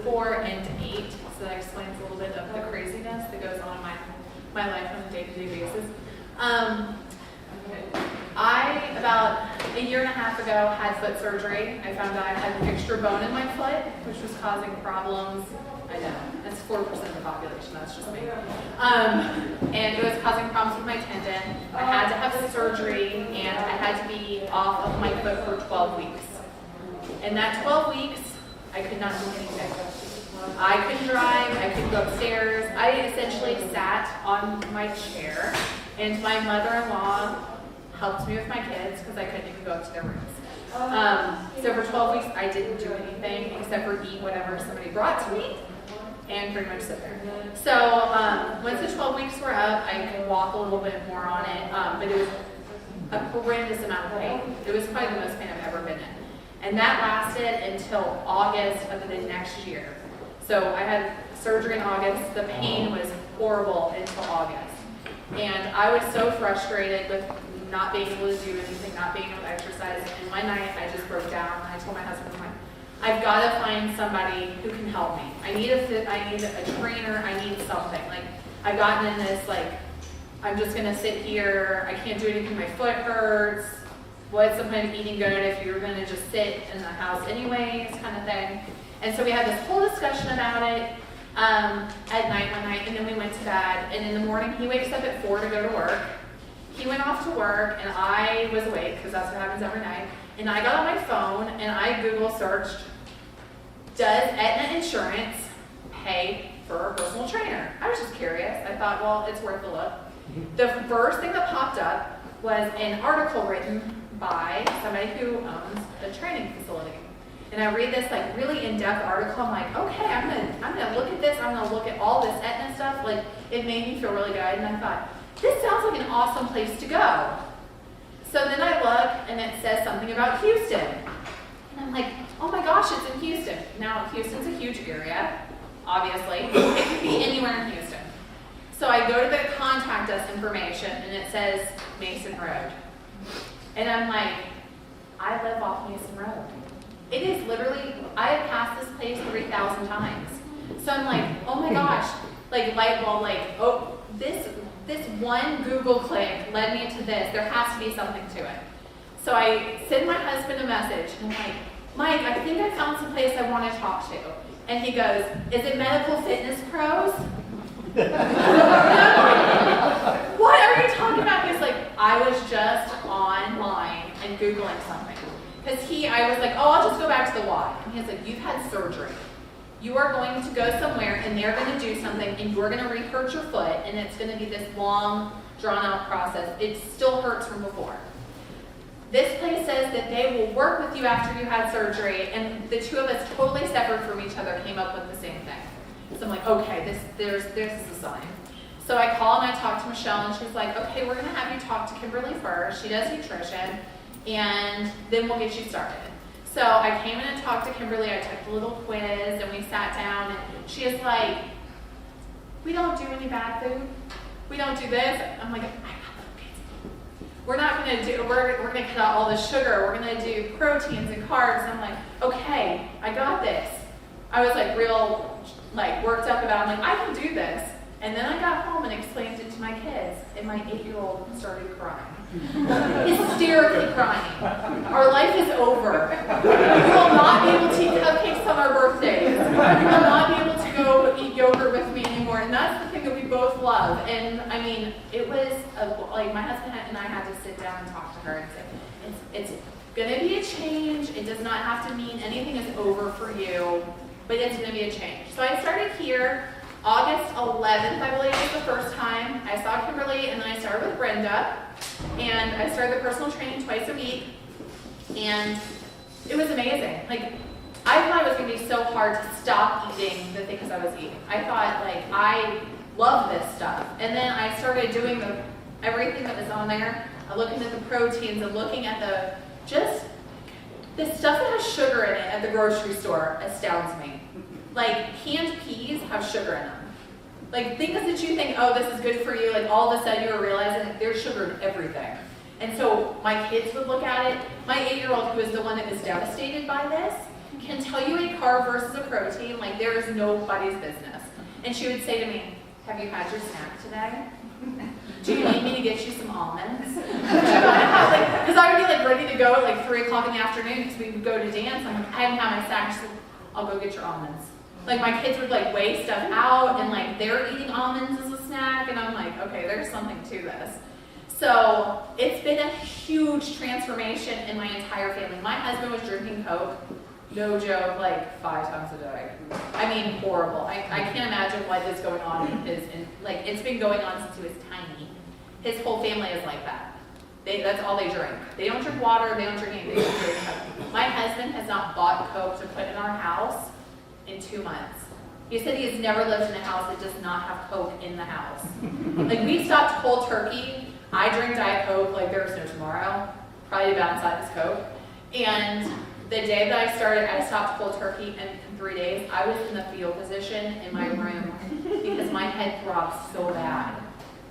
4 and 8, so that explains a little bit of the craziness that goes on in my life on a day-to-day basis. I, about a year and a half ago, had foot surgery. I found out I had a fixture bone in my foot, which was causing problems. I know, that's 4% of the population, that's just me. And it was causing problems with my tendon. I had to have surgery, and I had to be off of my foot for 12 weeks. In that 12 weeks, I could not do anything. I couldn't drive, I couldn't go upstairs. I essentially sat on my chair, and my mother-in-law helped me with my kids because I couldn't even go up to their rooms. So for 12 weeks, I didn't do anything except for eat whatever somebody brought to me and pretty much sit there. So once the 12 weeks were up, I could walk a little bit more on it, but it was a horrendous amount of pain. It was probably the most pain I've ever been in. And that lasted until August of the next year. So I had surgery in August. The pain was horrible until August. And I was so frustrated with not being able to do anything, not being able to exercise. And one night I just broke down and I told my husband, I'm like, I've got to find somebody who can help me. I need a trainer, I need something. Like, I've gotten in this, like, I'm just going to sit here, I can't do anything, my foot hurts. What's the point of eating good if you're going to just sit in the house anyways, kind of thing. And so we had this whole discussion about it at night one night, and then we went to bed. And in the morning, he wakes up at 4 to go to work. He went off to work, and I was awake, because that's what happens every night. And I got on my phone, and I Google searched, does Aetna Insurance pay for a personal trainer? I was just curious. I thought, well, it's worth a look. The first thing that popped up was an article written by somebody who owns a training facility. And I read this like really in-depth article. I'm like, okay, I'm gonna look at this. I'm gonna look at all this Aetna stuff. Like, it made me feel really good. And I thought, this sounds like an awesome place to go. So then I look, and it says something about Houston. And I'm like, oh my gosh, it's in Houston. Now, Houston's a huge area, obviously. It could be anywhere in Houston. So I go to the contact us information, and it says Mason Road. And I'm like, I live off Mason Road. It is literally, I have passed this place 3,000 times. So I'm like, oh my gosh, like light bulb, like, oh, this one Google click led me to this. There has to be something to it. So I send my husband a message, and I'm like, Mike, I think I found some place I want to talk to. And he goes, is it Medical Fitness Pros? What are you talking about? He's like, I was just online and Googling something. Because I was like, oh, I'll just go back to the why. And he's like, you've had surgery. You are going to go somewhere and they're going to do something and you're going to re-hurt your foot and it's going to be this long, drawn-out process. It still hurts from before. This place says that they will work with you after you had surgery, and the two of us, totally separate from each other, came up with the same thing. So I'm like, okay, this is a sign. So I call and I talk to Michelle, and she's like, okay, we're going to have you talk to Kimberly first. She does nutrition, and then we'll get you started. So I came in and talked to Kimberly. I took a little quiz, and we sat down, and she is like, we don't do any bad food. We don't do this. I'm like, I got the pizza. We're not going to do, we're going to cut out all the sugar. We're going to do proteins and carbs. And I'm like, okay, I got this. I was like real, like worked up about it. I'm like, I can do this. And then I got home and explained it to my kids, and my 8-year-old started crying. Hysterically crying. Our life is over. We will not be able to eat cupcakes on our birthdays. We will not be able to go eat yogurt with me anymore. And that's the thing that we both love. And I mean, it was like my husband and I had to sit down and talk to her and say, it's going to be a change. It does not have to mean anything is over for you, but it's going to be a change. So I started here. August 11th, I believe, was the first time. I saw Kimberly, and then I started with Brenda, and I started the personal training twice a week, and it was amazing. Like, I thought it was going to be so hard to stop eating the things I was eating. I thought, like, I love this stuff. And then I started doing everything that was on there, looking at the proteins and looking at the stuff that has sugar in it at the grocery store astounds me. Like, canned peas have sugar in them. Like, things that you think, oh, this is good for you, like, all of a sudden you were realizing that there's sugar in everything. And so my kids would look at it. My 8-year-old, who is the one that was devastated by this, can tell you a carb versus a protein like there is nobody's business. And she would say to me, have you had your snack today? Do you need me to get you some almonds? Because I would be like ready to go at like 3 o'clock in the afternoon because we would go to dance. I'm like, I haven't had my snack. She's like, I'll go get your almonds. Like my kids would like weigh stuff out and like they're eating almonds as a snack. And I'm like, okay, there's something to this. So it's been a huge transformation in my entire family. My husband was drinking Coke, no joke, like 5 times a day. I mean, horrible. I can't imagine what is going on in his, like it's been going on since he was tiny. His whole family is like that. That's all they drink. They don't drink water, they don't drink anything. They just drink Coke. My husband has not bought Coke to put in our house in 2 months. He said he has never lived in a house that does not have Coke in the house. Like we stopped cold turkey. I drink Diet Coke like there's no tomorrow. Probably about inside this Coke. And the day that I stopped cold turkey, and in 3 days, I was in the fetal position in my room because my head throbbed so bad.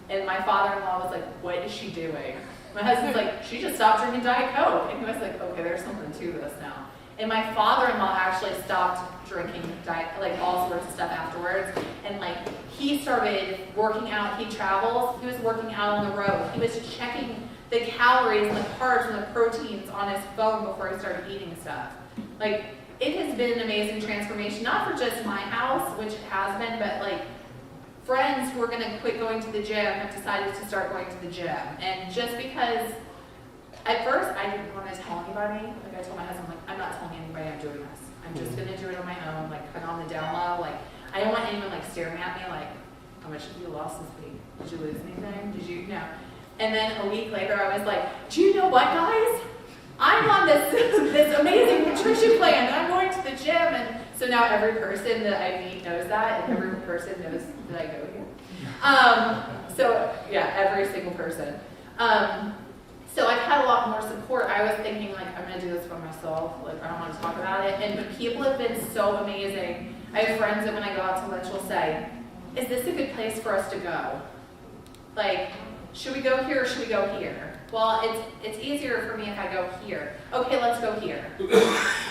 And my father-in-law was like, what is she doing? My husband's like, she just stopped drinking Diet Coke. And he was like, okay, there's something to this now. And my father-in-law actually stopped drinking Diet, like all sorts of stuff afterwards. And like, he started working out, he travels, he was working out on the road. He was checking the calories and the carbs and the proteins on his phone before he started eating stuff. Like, it has been an amazing transformation, not for just my house, which it has been, but like, friends who are gonna quit going to the gym have decided to start going to the gym. And just because, at first, I didn't want to tell anybody. Like, I told my husband, like, I'm not telling anybody I'm doing this. I'm just gonna do it on my own, like, kind of on the down low. Like, I don't want anyone, like, staring at me, like, how much have you lost this week? Did you lose anything? Did you, no. And then a week later, I was like, do you know what, guys? I'm on this amazing nutrition plan, and I'm going to the gym. And so now every person that I meet knows that, and every person knows that I go here. So, yeah, every single person. So I've had a lot more support. I was thinking, like, I'm going to do this for myself. Like, I don't want to talk about it. But people have been so amazing. I have friends that when I go out to lunch will say, is this a good place for us to go? Like, should we go here or should we go here? Well, it's easier for me if I go here. Okay, let's go here.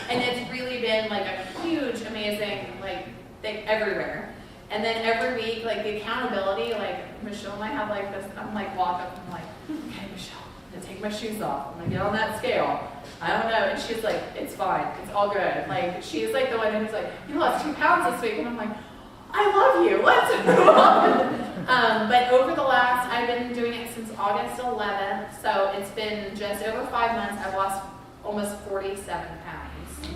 And it's really been like a huge, amazing like thing everywhere. And then every week, like the accountability, like Michelle and I have like this, I'm like walk up and I'm like, okay, Michelle, I'm gonna take my shoes off. I'm gonna get on that scale. I don't know. And she's like, it's fine. It's all good. Like she's like the one who's like, you lost 2 pounds this week. And I'm like, I love you. Let's move on. But over the last, I've been doing it since August 11th, so it's been just over 5 months. I've lost almost 47 pounds. So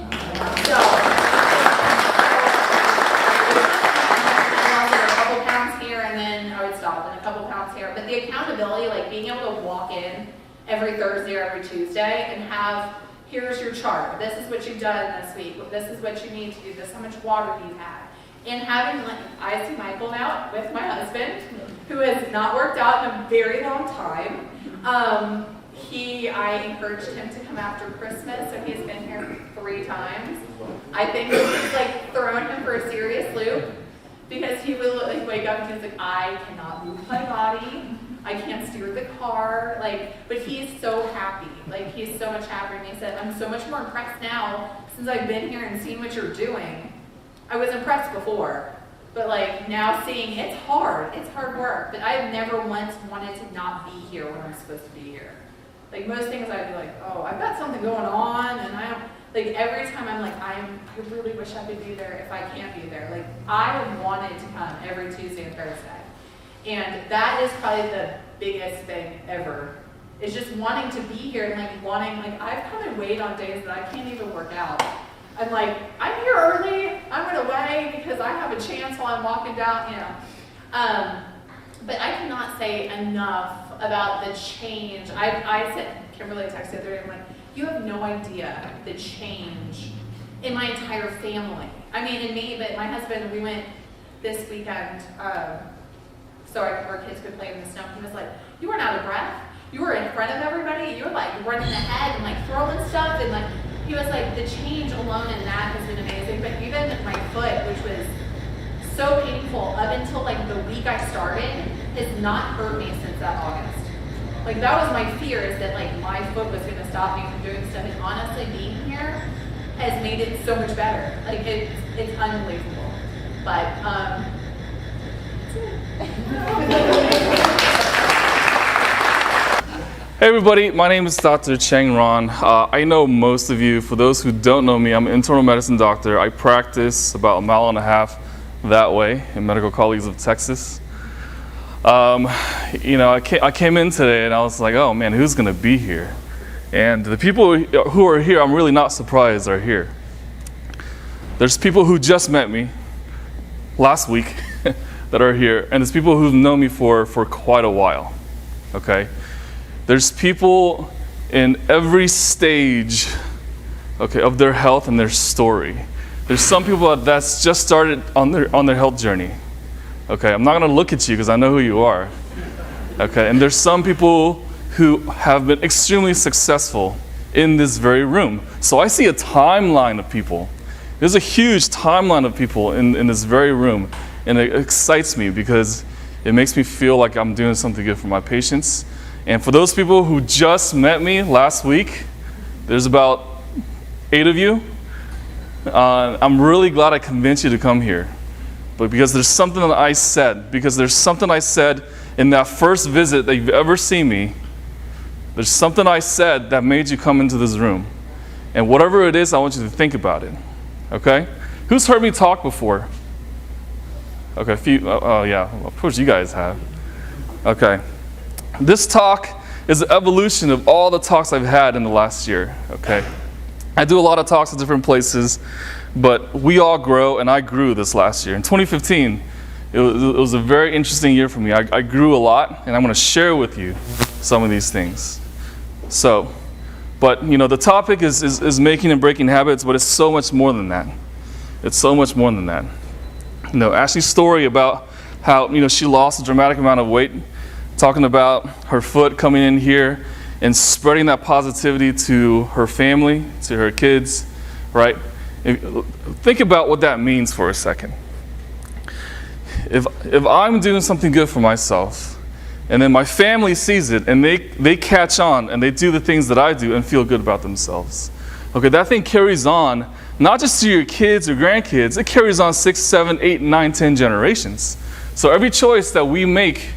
I lost a couple pounds here, and then I would stop, and a couple pounds here. But the accountability, like being able to walk in every Thursday or every Tuesday and have, here's your chart. This is what you've done this week. This is what you need to do. This is how much water you've had. And having, like, I see Michael now with my husband, who has not worked out in a very long time. I encouraged him to come after Christmas, so he's been here 3 times. I think it's like throwing him for a serious loop, because he would like wake up and he's like, I cannot move my body. I can't steer the car. Like, but he's so happy. Like, he's so much happier. And he said, I'm so much more impressed now since I've been here and seen what you're doing. I was impressed before, but like now seeing it's hard work, but I've never once wanted to not be here when I'm supposed to be here. Like most things I'd be like, oh, I've got something going on, and I don't, like every time I'm like, I really wish I could be there if I can't be there. Like I wanted to come every Tuesday and Thursday. And that is probably the biggest thing ever, is just wanting to be here and like wanting, like I've come and weighed on days that I can't even work out. I'm like, I'm here early, I'm gonna weigh because I have a chance while I'm walking down, you know. But I cannot say enough about the change. I said, Kimberly texted the other day, I'm like, you have no idea the change in my entire family. I mean, in me, but my husband, we went this weekend, so our kids could play in the snow. He was like, you weren't out of breath. You were in front of everybody. You were like running ahead and like throwing stuff, and like, he was like, the change alone in that has been amazing. But even my foot, which was so painful up until like the week I started, has not hurt me since that August. Like that was my fear, is that like my foot was gonna stop me from doing stuff. And honestly, being here has made it so much better. Like it's unbelievable. But Hey everybody, my name is Dr. Cheng Ruan. I know most of you. For those who don't know me, I'm an internal medicine doctor. I practice about 1.5 miles that way in Medical Colleges of Texas. I came in today and I was like, oh man, who's gonna be here? And the people who are here, I'm really not surprised are here. There's people who just met me last week that are here, and there's people who've known me for quite a while, okay? There's people in every stage, okay, of their health and their story. There's some people that's just started on their health journey. Okay, I'm not gonna look at you because I know who you are. Okay, and there's some people who have been extremely successful in this very room. So I see a timeline of people. There's a huge timeline of people in this very room, and it excites me because it makes me feel like I'm doing something good for my patients. And for those people who just met me last week, there's about 8 of you. I'm really glad I convinced you to come here. But because there's something that I said in that first visit that you've ever seen me, there's something I said that made you come into this room. And whatever it is, I want you to think about it, okay? Who's heard me talk before? Okay, a few, yeah, of course you guys have. Okay. This talk is an evolution of all the talks I've had in the last year, okay? I do a lot of talks at different places, but we all grow, and I grew this last year. In 2015, it was a very interesting year for me. I grew a lot, and I'm gonna share with you some of these things. So, but the topic is making and breaking habits, but it's so much more than that. It's so much more than that. Ashley's story about how, she lost a dramatic amount of weight, talking about her foot coming in here and spreading that positivity to her family, to her kids, right? Think about what that means for a second. If I'm doing something good for myself, and then my family sees it, and they catch on, and they do the things that I do and feel good about themselves, okay, that thing carries on, not just to your kids or grandkids, it carries on 6, 7, 8, 9, 10 generations. So every choice that we make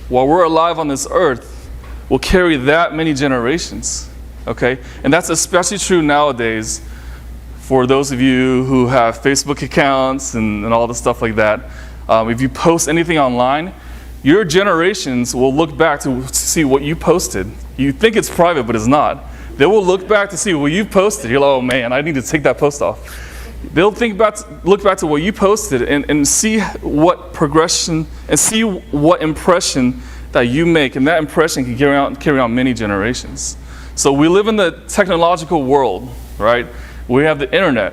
while we're alive on this earth will carry that many generations, okay? And that's especially true nowadays for those of you who have Facebook accounts and all the stuff like that. If you post anything online, your generations will look back to see what you posted. You think it's private, but it's not. They will look back to see what you posted. You're like, oh man, I need to take that post off. They'll look back to what you posted and see what progression and see what impression that you make, and that impression can carry on many generations. So we live in the technological world, right? We have the internet.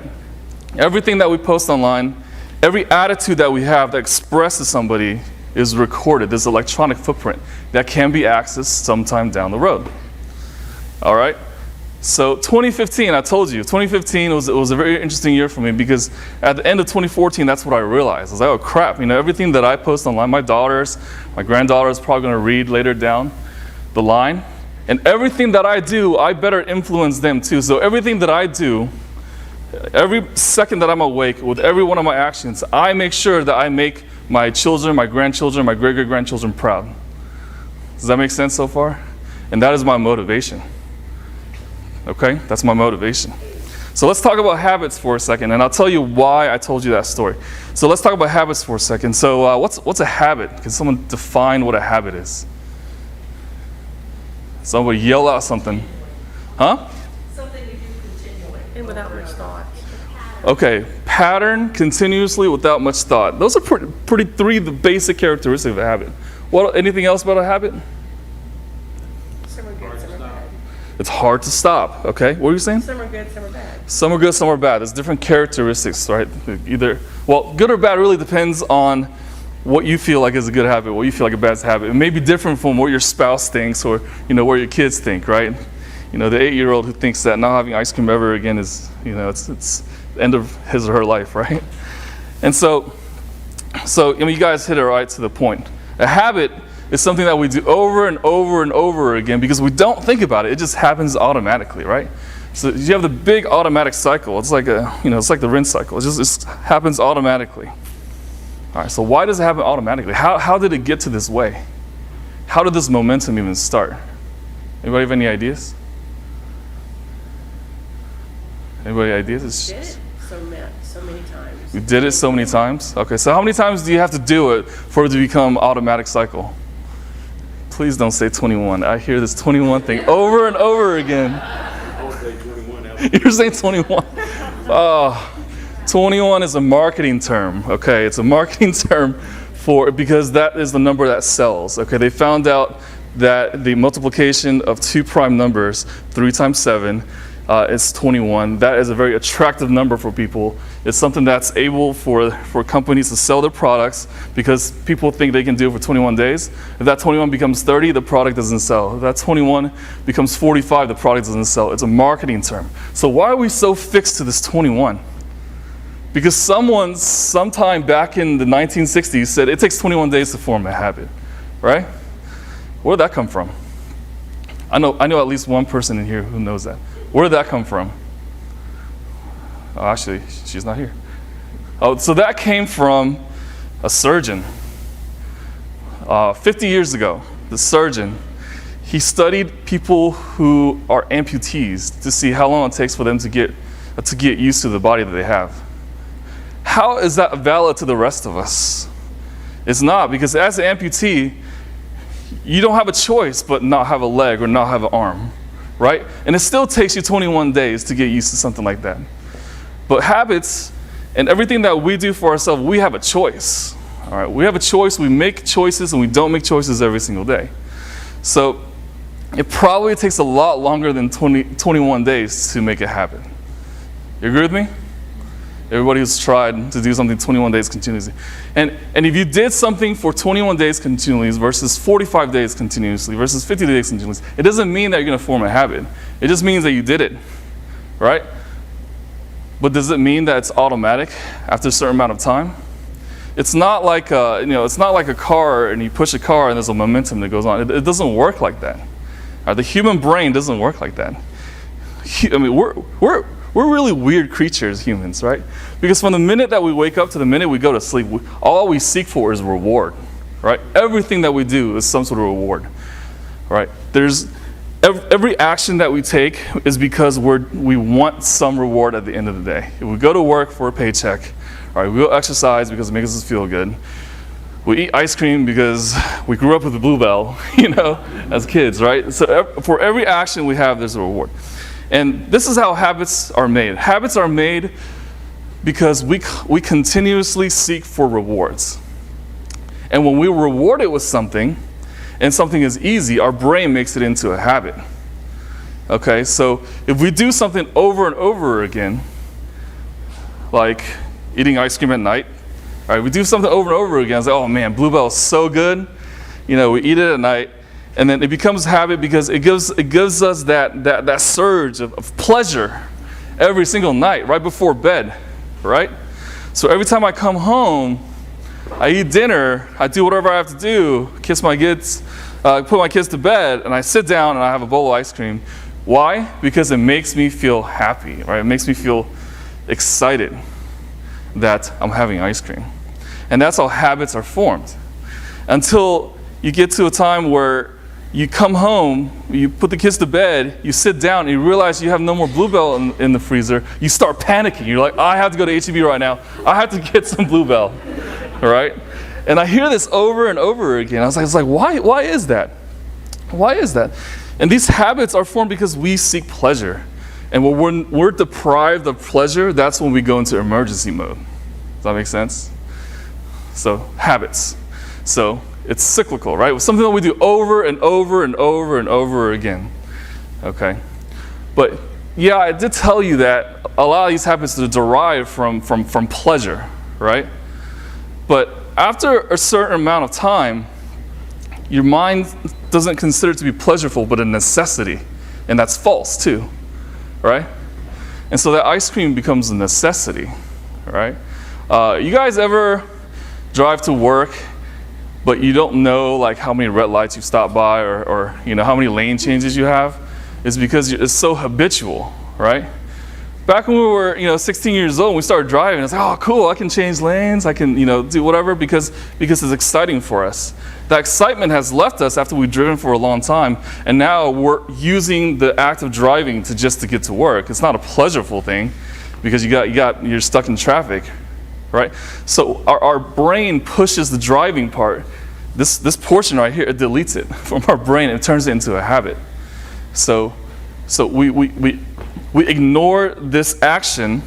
Everything that we post online, every attitude that we have that expresses somebody is recorded. There's an electronic footprint that can be accessed sometime down the road. All right? So 2015, I told you, 2015 was a very interesting year for me because at the end of 2014, that's what I realized. I was like, oh crap, everything that I post online, my granddaughter is probably gonna read later down the line. And everything that I do, I better influence them too. So everything that I do, every second that I'm awake, with every one of my actions, I make sure that I make my children, my grandchildren, my great-great-grandchildren proud. Does that make sense so far? And that is my motivation. Okay, that's my motivation. So let's talk about habits for a second, and I'll tell you why I told you that story. So let's talk about habits for a second. So what's a habit? Can someone define what a habit is? Somebody yell out something. Huh? Something you do continually and without much thought. Okay, pattern, continuously, without much thought. Those are pretty the basic characteristics of a habit. Anything else about a habit? Some are good, some are bad. It's hard to stop, okay? What were you saying? Some are good, some are bad. Some are good, some are bad. There's different characteristics, right? Good or bad really depends on what you feel like is a good habit, what you feel like a bad habit. It may be different from what your spouse thinks or, what your kids think, right? The 8-year-old who thinks that not having ice cream ever again is, it's the end of his or her life, right? And so you guys hit it right to the point. A habit is something that we do over and over and over again because we don't think about it. It just happens automatically, right? So you have the big automatic cycle. It's like it's like the rinse cycle. It just happens automatically. All right, so why does it happen automatically? How did it get to this way? How did this momentum even start? Anybody have any ideas? Anybody ideas? Did it so many times. You did it so many times? Okay, so how many times do you have to do it for it to become automatic cycle? Please don't say 21. I hear this 21 thing over and over again. I would say 21. You're saying 21. 21 is a marketing term, okay? It's a marketing term because that is the number that sells, okay? They found out that the multiplication of two prime numbers, 3 times 7, is 21. That is a very attractive number for people. It's something that's able for companies to sell their products because people think they can do it for 21 days. If that 21 becomes 30, the product doesn't sell. If that 21 becomes 45, the product doesn't sell. It's a marketing term. So why are we so fixed to this 21? Because someone sometime back in the 1960s said it takes 21 days to form a habit, right? Where did that come from? I know at least one person in here who knows that. Where did that come from? Oh, actually, she's not here. Oh, so that came from a surgeon. 50 years ago, the surgeon, he studied people who are amputees to see how long it takes for them to get used to the body that they have. How is that valid to the rest of us? It's not, because as an amputee, you don't have a choice but not have a leg or not have an arm, right? And it still takes you 21 days to get used to something like that. But habits and everything that we do for ourselves, we have a choice, all right? We have a choice, we make choices, and we don't make choices every single day. So it probably takes a lot longer than 21 days to make a habit. You agree with me? Everybody who's tried to do something 21 days continuously. And if you did something for 21 days continuously versus 45 days continuously versus 50 days continuously, it doesn't mean that you're going to form a habit. It just means that you did it, right? But does it mean that it's automatic after a certain amount of time? It's not like it's not like a car and you push a car and there's a momentum that goes on. It doesn't work like that. The human brain doesn't work like that. I mean, we're really weird creatures, humans, right? Because from the minute that we wake up to the minute we go to sleep, all we seek for is reward, right? Everything that we do is some sort of reward, right? Every action that we take is because we want some reward at the end of the day. If we go to work for a paycheck, all right, we go exercise because it makes us feel good. We eat ice cream because we grew up with the Bluebell, as kids, right? So for every action we have, there's a reward. And this is how habits are made. Habits are made because we continuously seek for rewards. And when we reward it with something, and something is easy, our brain makes it into a habit. Okay, so if we do something over and over again, like eating ice cream at night, all right, we do something over and over again, it's like, oh man, Bluebell is so good. We eat it at night. And then it becomes habit because it gives us that surge of pleasure every single night, right before bed, right? So every time I come home, I eat dinner, I do whatever I have to do, kiss my kids, put my kids to bed, and I sit down and I have a bowl of ice cream. Why? Because it makes me feel happy, right? It makes me feel excited that I'm having ice cream. And that's how habits are formed. Until you get to a time where you come home, you put the kids to bed, you sit down, and you realize you have no more Bluebell in the freezer. You start panicking. You're like, I have to go to H-E-B right now. I have to get some Bluebell, all right? And I hear this over and over again. I was like, why is that? Why is that? And these habits are formed because we seek pleasure. And when we're deprived of pleasure, that's when we go into emergency mode. Does that make sense? So, habits. So, it's cyclical, right? It's something that we do over and over and over and over again, okay? But yeah, I did tell you that a lot of these habits are derived from pleasure, right? But after a certain amount of time, your mind doesn't consider it to be pleasurable, but a necessity, and that's false too, right? And so that ice cream becomes a necessity, right? You guys ever drive to work but you don't know like how many red lights you stop by or how many lane changes you have? It's because it's so habitual, right? Back when we were, 16 years old, we started driving. It's like, oh, cool! I can change lanes. I can, do whatever because it's exciting for us. That excitement has left us after we've driven for a long time, and now we're using the act of driving to get to work. It's not a pleasurable thing because you're stuck in traffic, right? So our brain pushes the driving part. This portion right here, it deletes it from our brain and turns it into a habit. So we ignore this action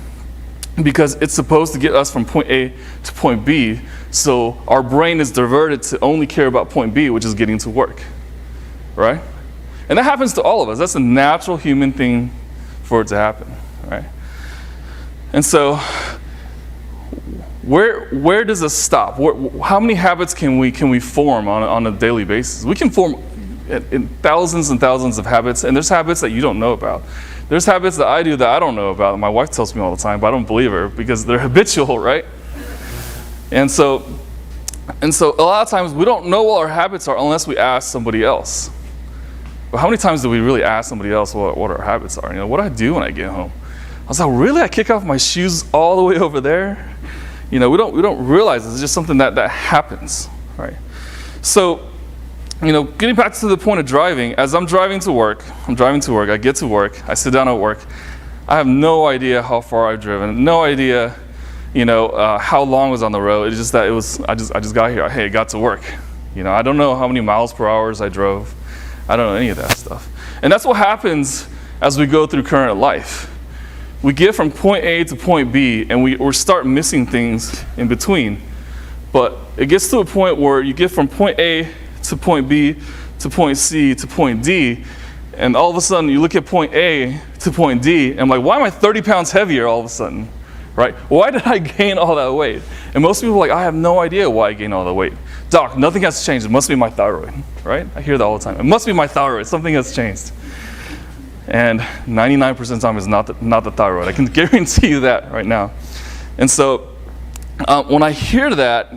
because it's supposed to get us from point A to point B. So our brain is diverted to only care about point B, which is getting to work, right? And that happens to all of us. That's a natural human thing for it to happen, right? And so where does it stop? How many habits can we form on a daily basis? We can form in thousands and thousands of habits, and there's habits that you don't know about. There's habits that I do that I don't know about. My wife tells me all the time, but I don't believe her because they're habitual, right? And so a lot of times we don't know what our habits are unless we ask somebody else. But how many times do we really ask somebody else what our habits are? What do I do when I get home? I was like, really? I kick off my shoes all the way over there? We don't realize it's just something that happens, right? So, getting back to the point of driving, as I'm driving to work, I get to work, I sit down at work, I have no idea how far I've driven, no idea, how long I was on the road. It's just that I just got here. Hey, I got to work. I don't know how many miles per hour I drove. I don't know any of that stuff. And that's what happens as we go through current life. We get from point A to point B, and we start missing things in between. But it gets to a point where you get from point A to point B to point C to point D, and all of a sudden you look at point A to point D, and I'm like, why am I 30 pounds heavier all of a sudden, right? Why did I gain all that weight? And most people are like, I have no idea why I gained all that weight. Doc, nothing has changed. It must be my thyroid, right? I hear that all the time. It must be my thyroid. Something has changed. And 99% of the time is not the thyroid. I can guarantee you that right now. And so when I hear that,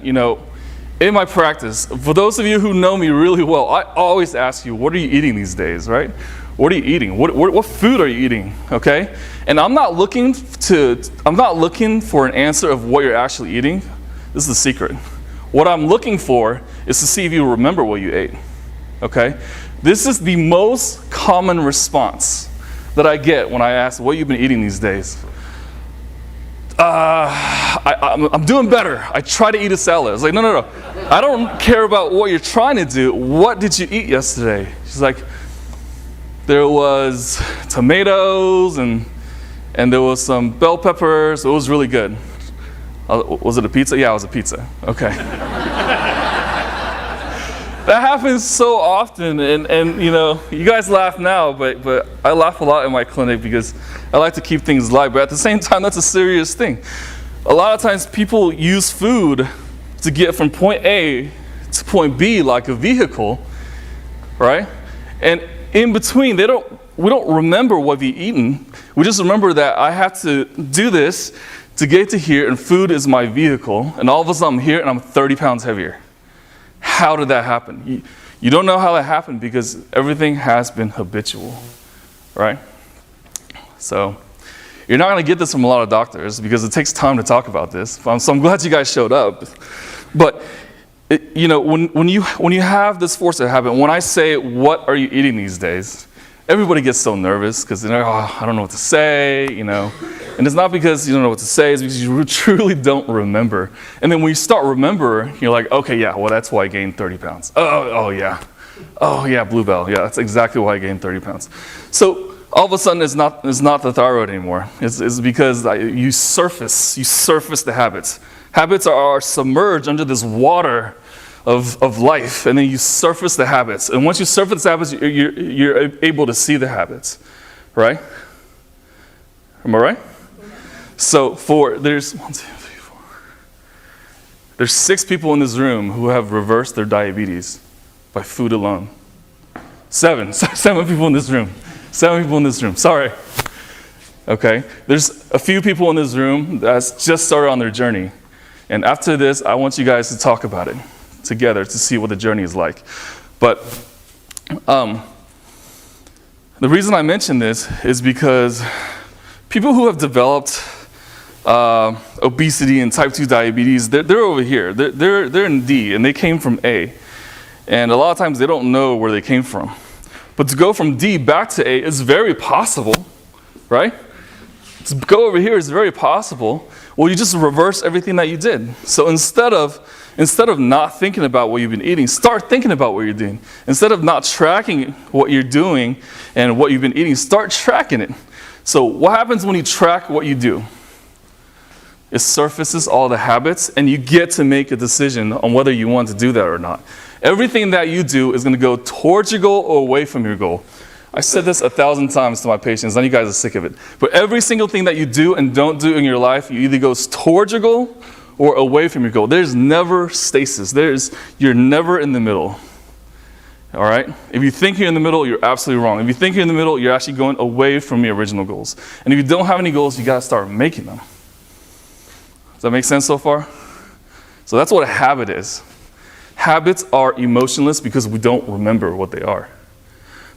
in my practice, for those of you who know me really well, I always ask you, what are you eating these days, right? What are you eating? What food are you eating, okay? And I'm not looking for an answer of what you're actually eating. This is the secret. What I'm looking for is to see if you remember what you ate, okay? This is the most common response that I get when I ask what you've been eating these days. I'm doing better. I try to eat a salad. I was like, no. I don't care about what you're trying to do. What did you eat yesterday? She's like, there was tomatoes and there was some bell peppers. It was really good. Was it a pizza? Yeah, it was a pizza. Okay. That happens so often, and you guys laugh now, but I laugh a lot in my clinic because I like to keep things light, but at the same time, that's a serious thing. A lot of times people use food to get from point A to point B like a vehicle, right? And in between, we don't remember what we've eaten. We just remember that I have to do this to get to here, and food is my vehicle, and all of a sudden I'm here and I'm 30 pounds heavier. How did that happen? You don't know how that happened because everything has been habitual, right? So you're not going to get this from a lot of doctors because it takes time to talk about this. So I'm glad you guys showed up. But when you have this force of habit, when I say, what are you eating these days? Everybody gets so nervous because they're like, oh, I don't know what to say, And it's not because you don't know what to say, it's because you truly don't remember. And then when you start remembering, you're like, okay, yeah, well, that's why I gained 30 pounds. Oh, yeah. Oh, yeah, Bluebell. Yeah, that's exactly why I gained 30 pounds. So all of a sudden, it's not the thyroid anymore. It's because you surface the habits. Habits are submerged under this water of life, and then you surface the habits. And once you surface the habits, you're able to see the habits, right? Am I right? So there's 1, 2, 3, 4. There's 6 people in this room who have reversed their diabetes by food alone. 7 people in this room. 7 people in this room. Sorry. Okay. There's a few people in this room that's just started on their journey. And after this, I want you guys to talk about it together to see what the journey is like. But the reason I mention this is because people who have developed obesity and type 2 diabetes, they're over here. They're in D, and they came from A. And a lot of times they don't know where they came from. But to go from D back to A is very possible, right? To go over here is very possible. Well, you just reverse everything that you did. So instead of not thinking about what you've been eating, start thinking about what you're doing. Instead of not tracking what you're doing and what you've been eating, start tracking it. So what happens when you track what you do? It surfaces all the habits, and you get to make a decision on whether you want to do that or not. Everything that you do is going to go towards your goal or away from your goal. I said this 1,000 times to my patients, and you guys are sick of it. But every single thing that you do and don't do in your life, you either goes towards your goal or away from your goal. There's never stasis. You're never in the middle. All right? If you think you're in the middle, you're absolutely wrong. If you think you're in the middle, you're actually going away from your original goals. And if you don't have any goals, you got to start making them. Does that make sense so far? So that's what a habit is. Habits are emotionless because we don't remember what they are.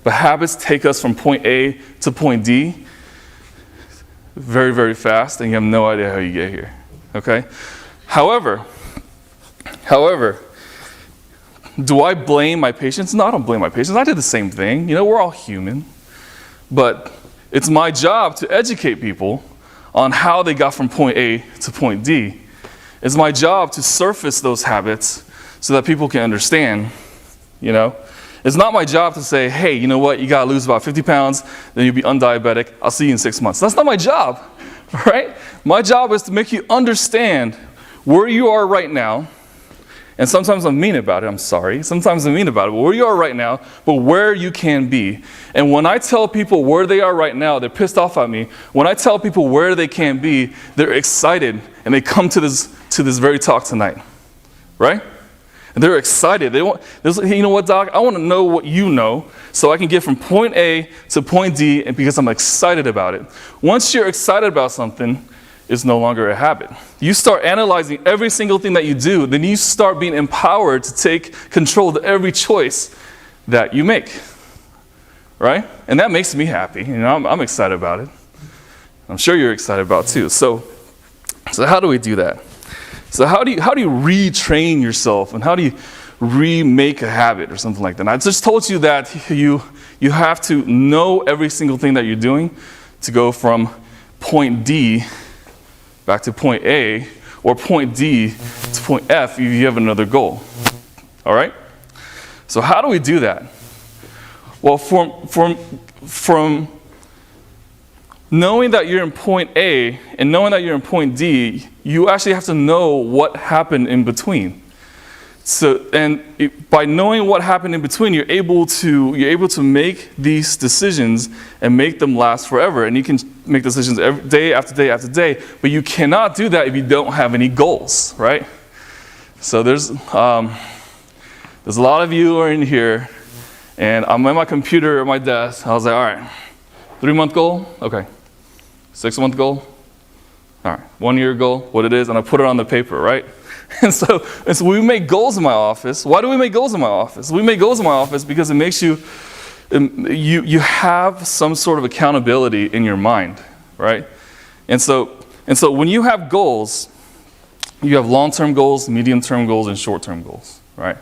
But habits take us from point A to point D very, very fast, and you have no idea how you get here. Okay? However, do I blame my patients? No, I don't blame my patients. I did the same thing. We're all human. But it's my job to educate people on how they got from point A to point D. It's my job to surface those habits so that people can understand, It's not my job to say, hey, you know what, you got to lose about 50 pounds, then you'll be undiabetic. I'll see you in 6 months. That's not my job, right? My job is to make you understand where you are right now. And sometimes I'm mean about it, I'm sorry. Sometimes I'm mean about it, but where you are right now, but where you can be. And when I tell people where they are right now, they're pissed off at me. When I tell people where they can be, they're excited, and they come to this very talk tonight, right? And they're excited. You know what, Doc? I want to know what you know so I can get from point A to point D, and because I'm excited about it. Once you're excited about something, it's no longer a habit. You start analyzing every single thing that you do, then you start being empowered to take control of every choice that you make, right? And that makes me happy. I'm excited about it. I'm sure you're excited about it too. So how do we do that? So how do you retrain yourself, and how do you remake a habit or something like that? And I just told you that you have to know every single thing that you're doing to go from point D back to point A, or point D to point F if you have another goal. All right? So how do we do that? Well, from knowing that you're in point A and knowing that you're in point D, you actually have to know what happened in between. By knowing what happened in between, you're able to make these decisions and make them last forever. And you can make decisions day after day after day, but you cannot do that if you don't have any goals, right? So there's a lot of you are in here, and I'm at my computer at my desk. I was like, all right, 3-month goal, okay. 6-month goal, all right. 1-year goal, what it is, and I put it on the paper, right? And so we make goals in my office. Why do we make goals in my office? We make goals in my office because it makes you have some sort of accountability in your mind, right? And so when you have goals, you have long-term goals, medium-term goals, and short-term goals, right?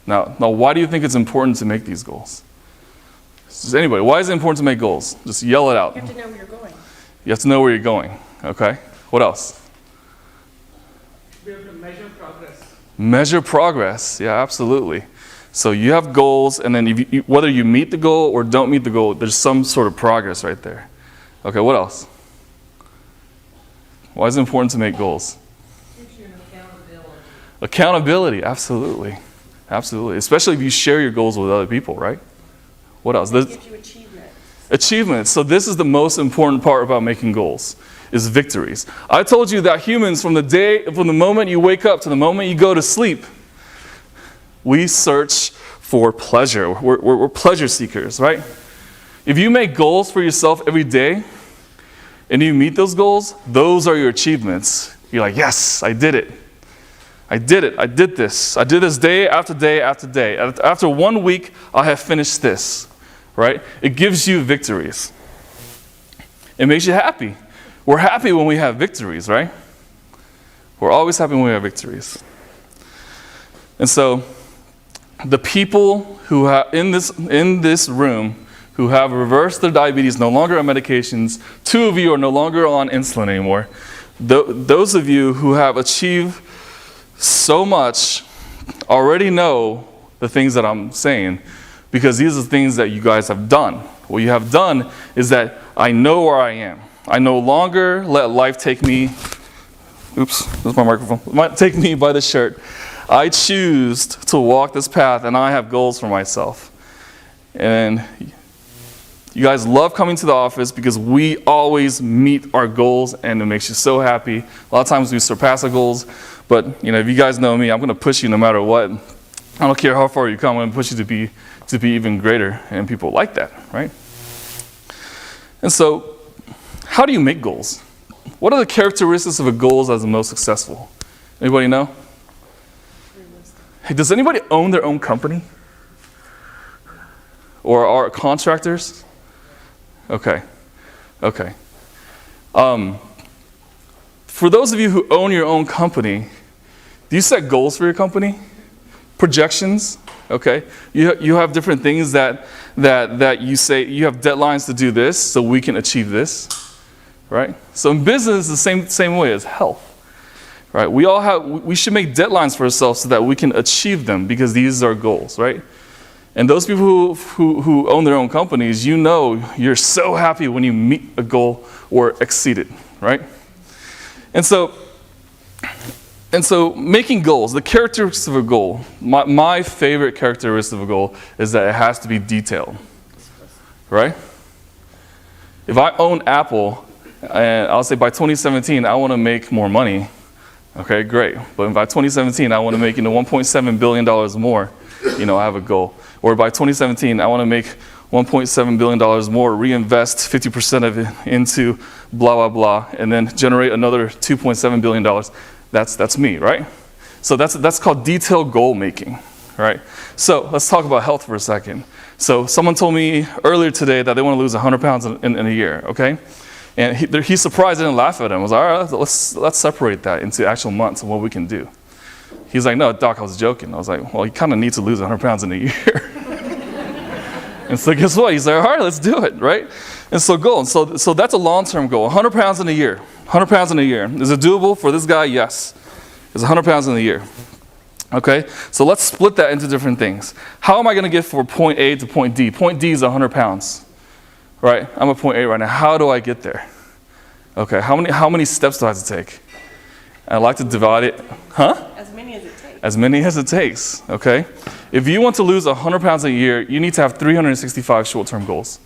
Now, why do you think it's important to make these goals? Just anybody, why is it important to make goals? Just yell it out. You have to know where you're going. You have to know where you're going, okay? What else? We have to measure progress. Measure progress, yeah, absolutely. So you have goals, and then whether you meet the goal or don't meet the goal, there's some sort of progress right there. Okay, what else? Why is it important to make goals? Gives you an accountability. Accountability, absolutely. Absolutely. Especially if you share your goals with other people, right? What else? It gives you achievement. Achievements. So this is the most important part about making goals, is victories. I told you that humans, from the moment you wake up to the moment you go to sleep, we search for pleasure. We're pleasure seekers, right? If you make goals for yourself every day and you meet those goals, those are your achievements. You're like, yes, I did it. I did it. I did this. I did this day after day after day. After 1 week, I have finished this, right? It gives you victories. It makes you happy. We're happy when we have victories, right? We're always happy when we have victories. And so, the people who have in this room who have reversed their diabetes, no longer on medications, 2 of you are no longer on insulin anymore. Those of you who have achieved so much already know the things that I'm saying, because these are the things that you guys have done. What you have done is that I know where I am. I no longer let life take me, oops, there's my microphone, take me by the shirt. I choose to walk this path, and I have goals for myself. And you guys love coming to the office because we always meet our goals, and it makes you so happy. A lot of times we surpass our goals, but if you guys know me, I'm going to push you no matter what. I don't care how far you come, I'm going to push you to be even greater, and people like that, right? And so, how do you make goals? What are the characteristics of a goal that's the most successful? Anybody know? Hey, does anybody own their own company? Or are contractors? Okay. For those of you who own your own company, do you set goals for your company? Projections? Okay. You have different things that you say, you have deadlines to do this so we can achieve this. Right? So in business, the same way as health. Right? We should make deadlines for ourselves so that we can achieve them, because these are goals, right? And those people who own their own companies, you're so happy when you meet a goal or exceed it, right? And so making goals, the characteristics of a goal, my favorite characteristic of a goal is that it has to be detailed, right? If I own Apple, and I'll say by 2017, I want to make more money, okay, great. But by 2017, I want to make $1.7 billion more, I have a goal. Or by 2017, I want to make $1.7 billion more, reinvest 50% of it into blah, blah, blah, and then generate another $2.7 billion. That's me, right? So that's called detailed goal making, right? So let's talk about health for a second. So someone told me earlier today that they want to lose 100 pounds in a year, okay? And he's surprised I didn't laugh at him. I was like, all right, let's separate that into actual months and what we can do. He's like, no, Doc, I was joking. I was like, well, you kind of need to lose 100 pounds in a year. And so guess what? He's like, all right, let's do it, right? And so goal. So that's a long-term goal, 100 pounds in a year. 100 pounds in a year. Is it doable for this guy? Yes. It's 100 pounds in a year. Okay? So let's split that into different things. How am I going to get from point A to point D? Point D is 100 pounds, right? I'm at point A right now. How do I get there? Okay, how many steps do I have to take? I like to divide it, As many as it takes. As many as it takes, okay? If you want to lose 100 pounds a year, you need to have 365 short-term goals.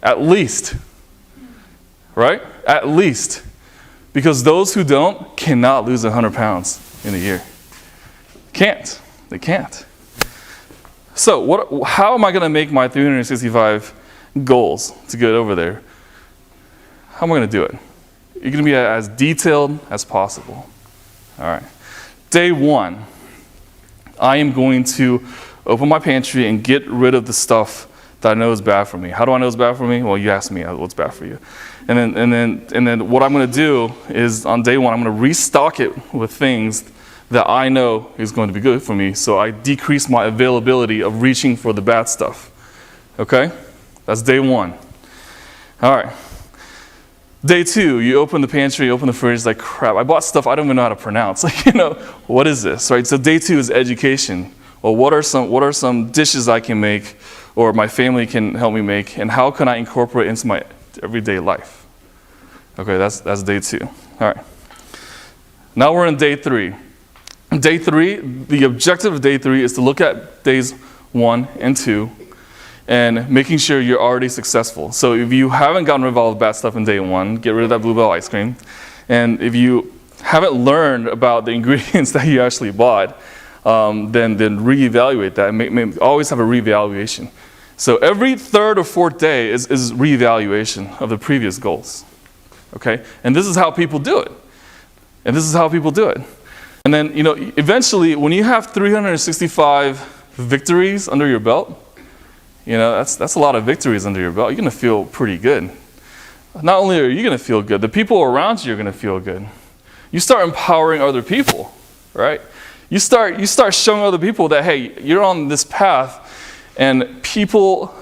At least. Right? At least. Because those who don't cannot lose 100 pounds in a year. Can't. They can't. So how am I going to make my 365 goals to get over there? How am I going to do it? You're going to be as detailed as possible. All right. Day 1, I am going to open my pantry and get rid of the stuff that I know is bad for me. How do I know it's bad for me? Well, you asked me what's bad for you. And then what I'm going to do is on day 1, I'm going to restock it with things that I know is going to be good for me, so I decrease my availability of reaching for the bad stuff. Okay? That's day 1. All right. Day 2, you open the pantry, open the fridge, it's like, crap, I bought stuff I don't even know how to pronounce. Like, what is this, right? So day 2 is education. Well, what are some dishes I can make, or my family can help me make, and how can I incorporate into my everyday life? Okay, that's day 2. All right. Now we're in day 3. Day 3, the objective of day 3 is to look at days 1 and 2 and making sure you're already successful. So if you haven't gotten rid of all the bad stuff in day 1, get rid of that Bluebell ice cream. And if you haven't learned about the ingredients that you actually bought, then reevaluate that. Always have a reevaluation. So every 3rd or 4th day is reevaluation of the previous goals. Okay? And this is how people do it. And then, eventually, when you have 365 victories under your belt, that's a lot of victories under your belt. You're going to feel pretty good. not only are you going to feel good, the people around you are going to feel good. You start empowering other people, right? You start showing other people that, hey, you're on this path, and people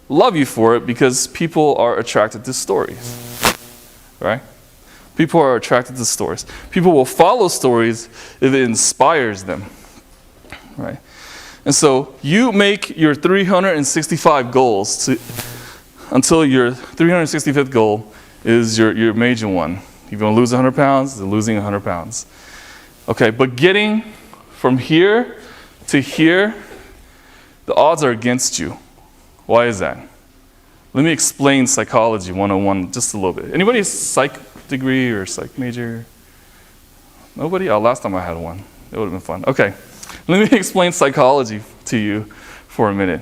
love you for it because people are attracted to stories, right? People are attracted to stories. People will follow stories if it inspires them, right? And so you make your 365 goals until your 365th goal is your major one. You're going to lose 100 pounds, then losing 100 pounds. Okay, but getting from here to here, the odds are against you. Why is that? Let me explain psychology 101 just a little bit. Anybody psych degree or psych major? Nobody? Oh, last time I had one. It would have been fun. Okay, let me explain psychology to you for a minute.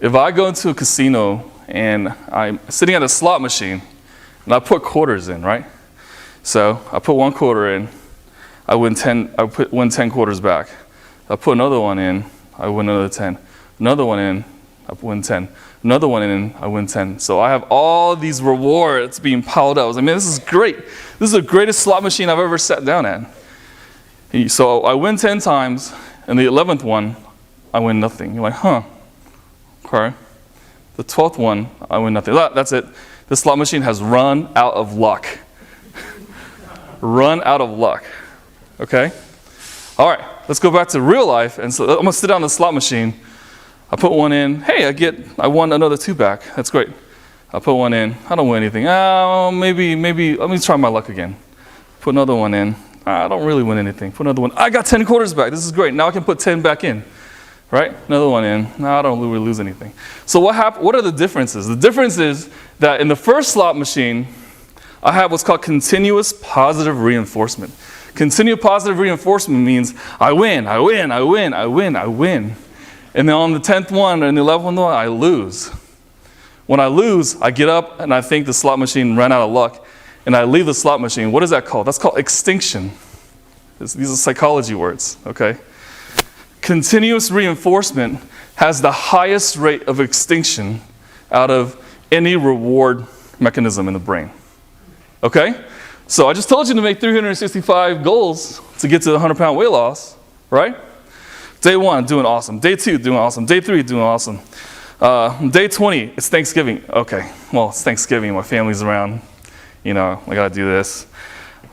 If I go into a casino and I'm sitting at a slot machine and I put quarters in, right? So I put one quarter in, I win 10 quarters back. I put another one in, I win another 10. Another one in, I win 10. Another one in, I win 10. So I have all these rewards being piled up. I was like, man, this is great. This is the greatest slot machine I've ever sat down at. So I win 10 times, and the 11th one, I win nothing. You're like, huh, okay. The 12th one, I win nothing. That's it. The slot machine has run out of luck. Run out of luck, okay? All right, let's go back to real life. And so I'm gonna sit down the slot machine. I put one in. Hey, I won another 2 back. That's great. I put one in. I don't win anything. Oh, maybe. Let me try my luck again. Put another one in. I don't really win anything. Put another one. I got 10 quarters back. This is great. Now I can put 10 back in. Right? Another one in. No, I don't really lose anything. So what are the differences? The difference is that in the first slot machine, I have what's called continuous positive reinforcement. Continuous positive reinforcement means I win. And then on the 10th one and the 11th one, I lose. When I lose, I get up and I think the slot machine ran out of luck, and I leave the slot machine. What is that called? That's called extinction. These are psychology words, okay? Continuous reinforcement has the highest rate of extinction out of any reward mechanism in the brain, okay? So I just told you to make 365 goals to get to the 100-pound weight loss, right? Day 1, doing awesome. Day 2, doing awesome. Day 3, doing awesome. Day 20, it's Thanksgiving. Okay, well, it's Thanksgiving. My family's around. You know, I got to do this.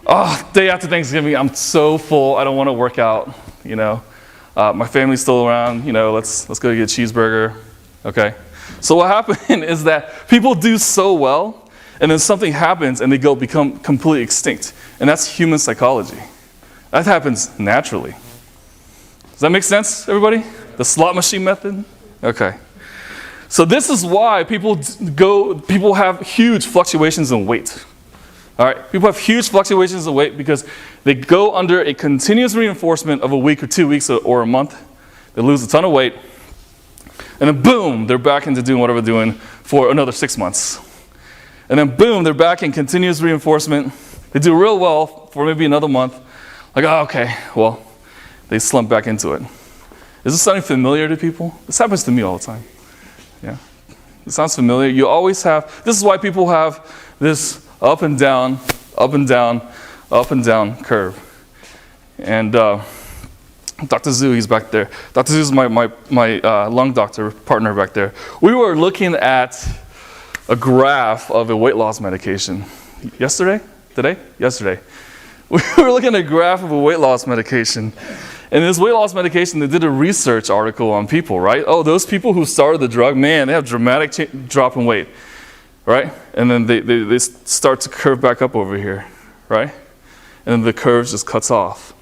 Oh, day after Thanksgiving, I'm so full. I don't want to work out, you know. My family's still around. You know, let's go get a cheeseburger. Okay. So what happened is that people do so well, and then something happens, and they become completely extinct. And that's human psychology. That happens naturally. Does that make sense, everybody? The slot machine method? Okay. So this is why people have huge fluctuations in weight. All right, people have huge fluctuations in weight because they go under a continuous reinforcement of a week or 2 weeks or a month. They lose a ton of weight, and then boom, they're back into doing whatever they're doing for another 6 months. And then boom, they're back in continuous reinforcement. They do real well for maybe another month. Like, oh, okay, well, they slump back into it. Is this something familiar to people? This happens to me all the time. Yeah, it sounds familiar. You always have, this is why people have this up and down, up and down, up and down curve. And Dr. Zhu, he's back there. Dr. Zhu is my lung doctor partner back there. We were looking at a graph of a weight loss medication. Yesterday? Today? Yesterday. We were looking at a graph of a weight loss medication. And this weight loss medication, they did a research article on people, right? Oh, those people who started the drug, man, they have dramatic drop in weight, right? And then they start to curve back up over here, right? And then the curve just cuts off.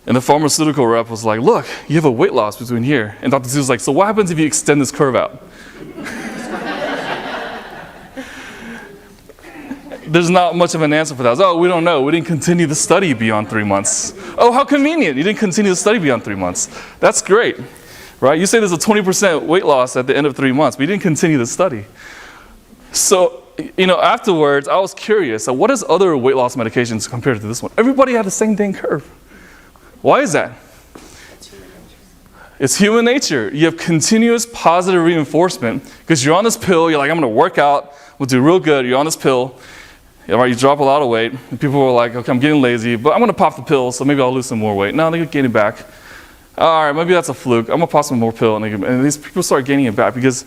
And the pharmaceutical rep was like, look, you have a weight loss between here. And Dr. Zhu was like, so what happens if you extend this curve out? There's not much of an answer for that. Oh, we don't know. We didn't continue the study beyond 3 months. Oh, how convenient. You didn't continue the study beyond 3 months. That's great, right? You say there's a 20% weight loss at the end of 3 months, but you didn't continue the study. So, you know, afterwards, I was curious. So what is other weight loss medications compared to this one? Everybody had the same dang curve. Why is that? It's human nature. You have continuous positive reinforcement because you're on this pill. You're like, I'm going to work out. We'll do real good. You're on this pill. You drop a lot of weight. And people are like, okay, I'm getting lazy, but I'm going to pop the pill, so maybe I'll lose some more weight. No, they're getting it back. All right, maybe that's a fluke. I'm going to pop some more pill. And these people start gaining it back because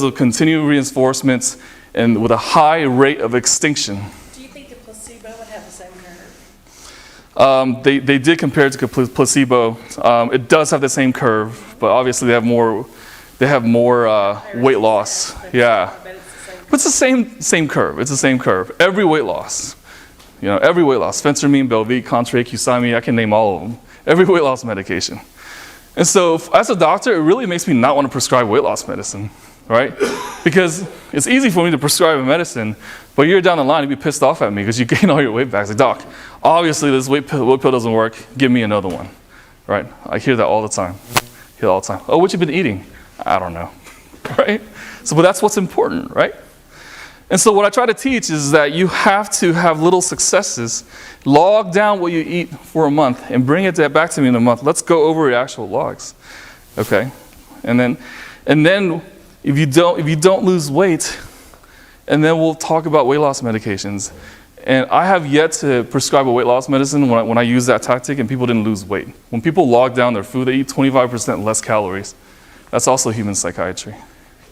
of continued reinforcements and with a high rate of extinction. Do you think the placebo would have the same curve? They did compare it to placebo. It does have the same curve, but obviously they have more weight loss. Yeah. But it's the same curve. It's the same curve. Every weight loss. Every weight loss. Phentermine, Belviq, Contrave, Qsimi, I can name all of them. Every weight loss medication. And so as a doctor, it really makes me not want to prescribe weight loss medicine, right? Because it's easy for me to prescribe a medicine, but you're down the line, you'd be pissed off at me because you gain all your weight back. It's like, doc, obviously this weight pill doesn't work. Give me another one, right? I hear that all the time. Oh, what you been eating? I don't know, right? So, but that's what's important, right? And so what I try to teach is that you have to have little successes. Log down what you eat for a month and bring it back to me in a month. Let's go over your actual logs, okay? And then if you don't lose weight, and then we'll talk about weight loss medications. And I have yet to prescribe a weight loss medicine when I use that tactic and people didn't lose weight. When people log down their food, they eat 25% less calories. That's also human psychiatry.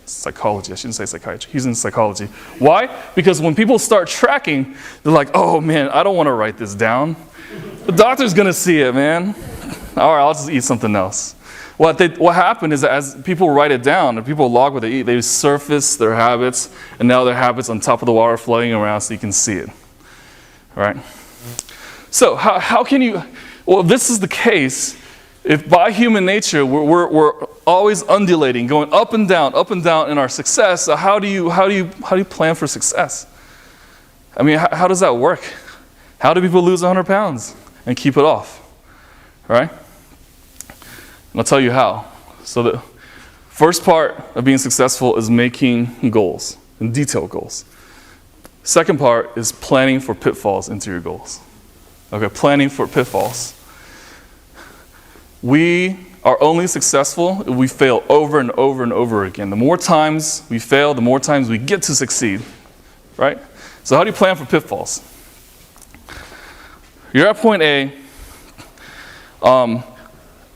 Psychology, I shouldn't say psychiatry. He's in psychology. Why? Because when people start tracking, they're like, oh man, I don't want to write this down. The doctor's going to see it, man. All right, I'll just eat something else. What happened is that as people write it down and people log what they eat, they surface their habits, and now their habits on top of the water floating around so you can see it. All right? So how can you, well, if this is the case, if by human nature we're always undulating, going up and down in our success, so how do you plan for success? I mean, how does that work? How do people lose 100 pounds and keep it off? All right? And I'll tell you how. So the first part of being successful is making goals and detailed goals. Second part is planning for pitfalls into your goals. Okay, planning for pitfalls. We are only successful if we fail over and over and over again. The more times we fail, the more times we get to succeed, right? So how do you plan for pitfalls? You're at point A.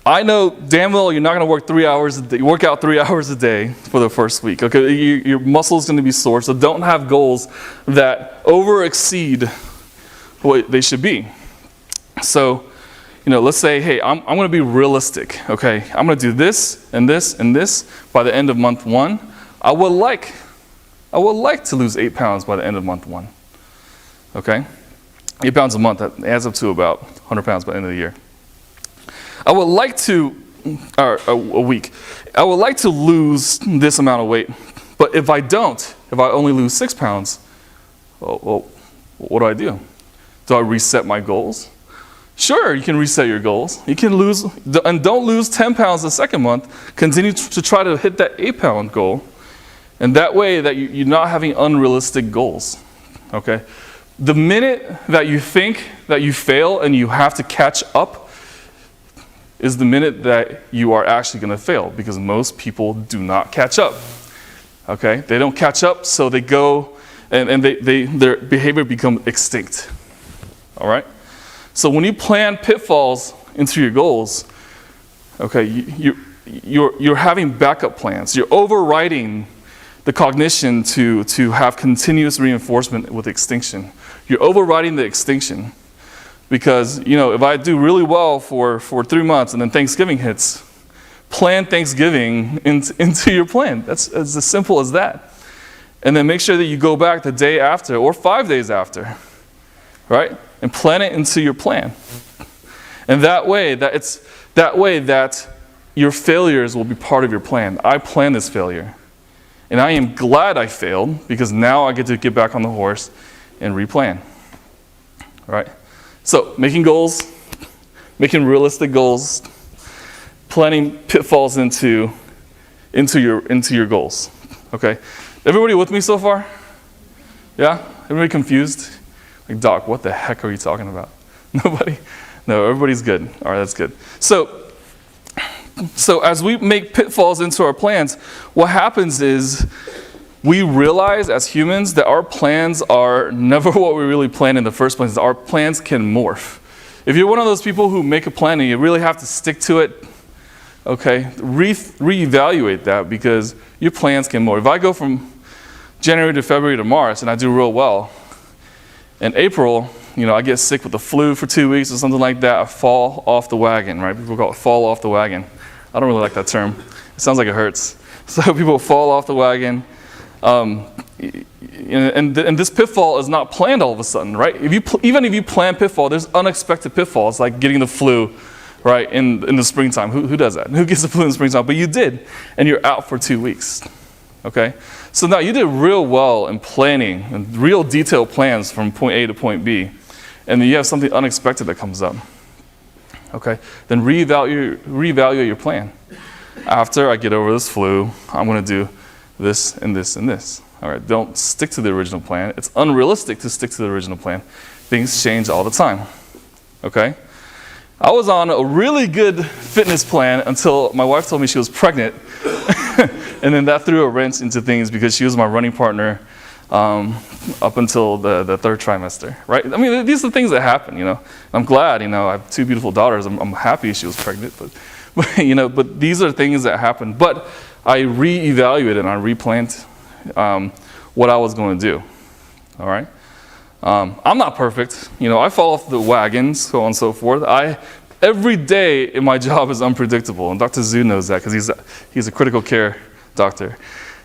I know damn well you're not going to work 3 hours a day. You work out 3 hours a day for the first week. Okay, your muscle's going to be sore, so don't have goals that over-exceed what they should be. So, let's say, hey, I'm going to be realistic. Okay, I'm going to do this and this and this by the end of month 1. I would like to lose 8 pounds by the end of month 1. Okay, 8 pounds a month, that adds up to about 100 pounds by the end of the year. I would like to, or a week, I would like to lose this amount of weight, but if I only lose 6 pounds, well, what do? Do I reset my goals? Sure, you can reset your goals. You can lose, and don't lose 10 pounds the second month. Continue to try to hit that 8-pound goal, and that way that you're not having unrealistic goals, okay? The minute that you think that you fail and you have to catch up is the minute that you are actually going to fail, because most people do not catch up. Okay, they don't catch up, so they go and their behavior becomes extinct. All right, so when you plan pitfalls into your goals, okay, you're having backup plans. You're overriding the cognition to have continuous reinforcement with extinction. You're overriding the extinction. Because, if I do really well for 3 months and then Thanksgiving hits, plan Thanksgiving into your plan. That's as simple as that. And then make sure that you go back the day after or 5 days after, right? And plan it into your plan. And that way that your failures will be part of your plan. I planned this failure. And I am glad I failed, because now I get to get back on the horse and replan. All right? So, making goals, making realistic goals, planning pitfalls into your goals. Okay? Everybody with me so far? Yeah? Everybody confused? Like, Doc, what the heck are you talking about? Nobody? No, everybody's good. All right, that's good. So, So as we make pitfalls into our plans, what happens is we realize as humans that our plans are never what we really planned in the first place. Our plans can morph. If you're one of those people who make a plan and you really have to stick to it, okay, reevaluate that, because your plans can morph. If I go from January to February to March and I do real well, in April, I get sick with the flu for 2 weeks or something like that, I fall off the wagon, right? People call it fall off the wagon. I don't really like that term. It sounds like it hurts. So people fall off the wagon. And this pitfall is not planned all of a sudden, right? Even if you plan pitfall, there's unexpected pitfalls, like getting the flu, right, in the springtime. Who does that? Who gets the flu in the springtime? But you did, and you're out for 2 weeks, okay? So now you did real well in planning, and real detailed plans from point A to point B, and then you have something unexpected that comes up, okay? Then reevaluate your plan. After I get over this flu, I'm going to do this and this and this. All right, don't stick to the original plan. It's unrealistic to stick to the original plan. Things change all the time, okay? I was on a really good fitness plan until my wife told me she was pregnant. And then that threw a wrench into things because she was my running partner up until the third trimester, right? I mean, these are things that happen, I'm glad, I have 2 beautiful daughters. I'm happy she was pregnant, but these are things that happen. But I reevaluated and I replanned what I was going to do, all right? I'm not perfect. I fall off the wagon, so on and so forth. Every day in my job is unpredictable, and Dr. Zhu knows that because he's a critical care doctor.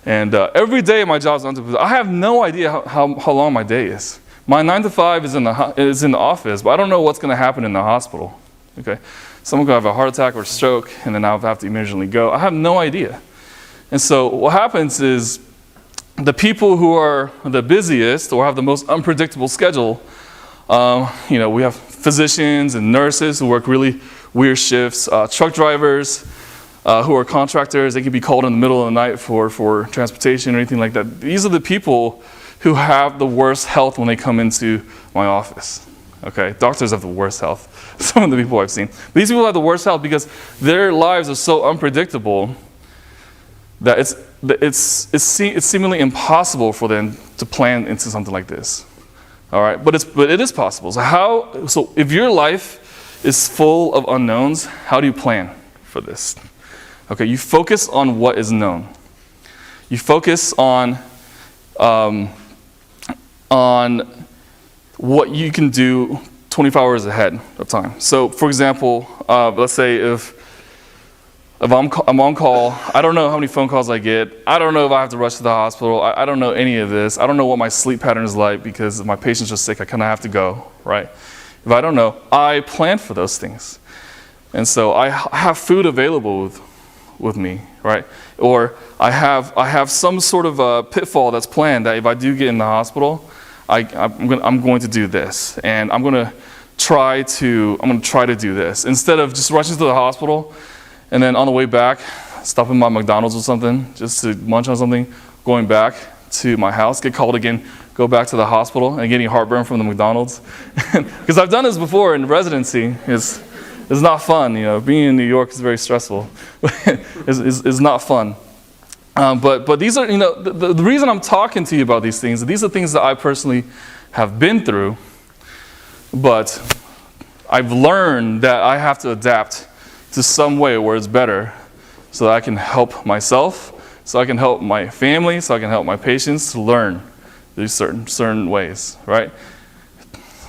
And every day in my job is unpredictable. I have no idea how long my day is. My 9 to 5 is in the office, but I don't know what's going to happen in the hospital. Okay, someone could have a heart attack or stroke, and then I'll have to immediately go. I have no idea. And so what happens is the people who are the busiest or have the most unpredictable schedule, we have physicians and nurses who work really weird shifts, truck drivers who are contractors. They can be called in the middle of the night for transportation or anything like that. These are the people who have the worst health when they come into my office. Okay, doctors have the worst health. Some of the people I've seen. But these people have the worst health because their lives are so unpredictable that it's seemingly impossible for them to plan into something like this. All right, but it is possible. So if your life is full of unknowns, how do you plan for this? Okay, you focus on what is known. You focus on what you can do 24 hours ahead of time. So, for example, let's say if I'm on call, I don't know how many phone calls I get. I don't know if I have to rush to the hospital. I don't know any of this. I don't know what my sleep pattern is like because if my patient's just sick, I kind of have to go, right? If I don't know, I plan for those things. And so I have food available with me, right? Or I have some sort of a pitfall that's planned that if I do get in the hospital, I'm going to do this, and I'm going to try to do this instead of just rushing to the hospital. And then on the way back, stopping by McDonald's or something, just to munch on something, going back to my house, get called again, go back to the hospital, and getting heartburn from the McDonald's. Because I've done this before in residency. It's not fun, Being in New York is very stressful. It's not fun. But these are, the reason I'm talking to you about these are things that I personally have been through. But I've learned that I have to adapt to some way where it's better so that I can help myself, so I can help my family, so I can help my patients to learn these certain ways, right?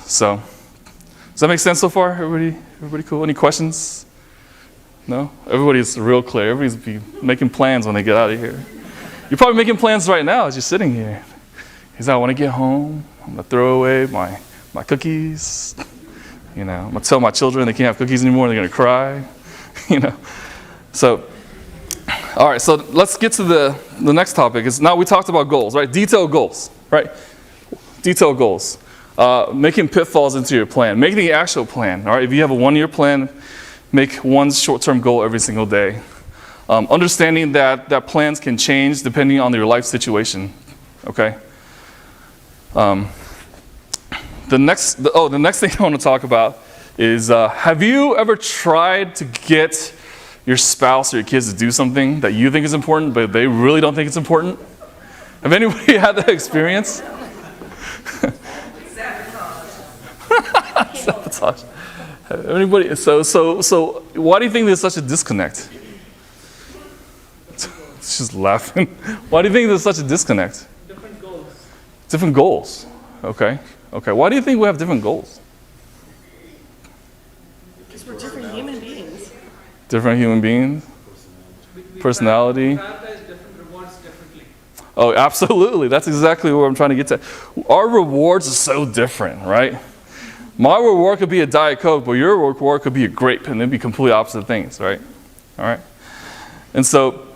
So, does that make sense so far? Everybody cool? Any questions? No? Everybody's real clear. Everybody's making plans when they get out of here. You're probably making plans right now as you're sitting here. Because I want to get home. I'm going to throw away my cookies. I'm going to tell my children they can't have cookies anymore. They're going to cry. So, all right, so let's get to the next topic. Now we talked about goals, right? Detailed goals, right? Detailed goals. Making pitfalls into your plan. Making the actual plan, all right? If you have a 1-year plan, make one short-term goal every single day. Understanding that plans can change depending on your life situation, okay? The next thing I want to talk about is, have you ever tried to get your spouse or your kids to do something that you think is important, but they really don't think it's important? Have anybody had that experience? Sabotage. Anybody? So why do you think there's such a disconnect? It's just laughing. Why do you think there's such a disconnect? Different goals. Different goals. Okay. Why do you think we have different goals? Because we're different human beings. Different human beings? We Personality. prioritize different rewards differently. Oh, absolutely. That's exactly what I'm trying to get to. Our rewards are so different, right? My reward could be a Diet Coke, but your reward could be a grape, and they'd be completely opposite things, right? All right. And so,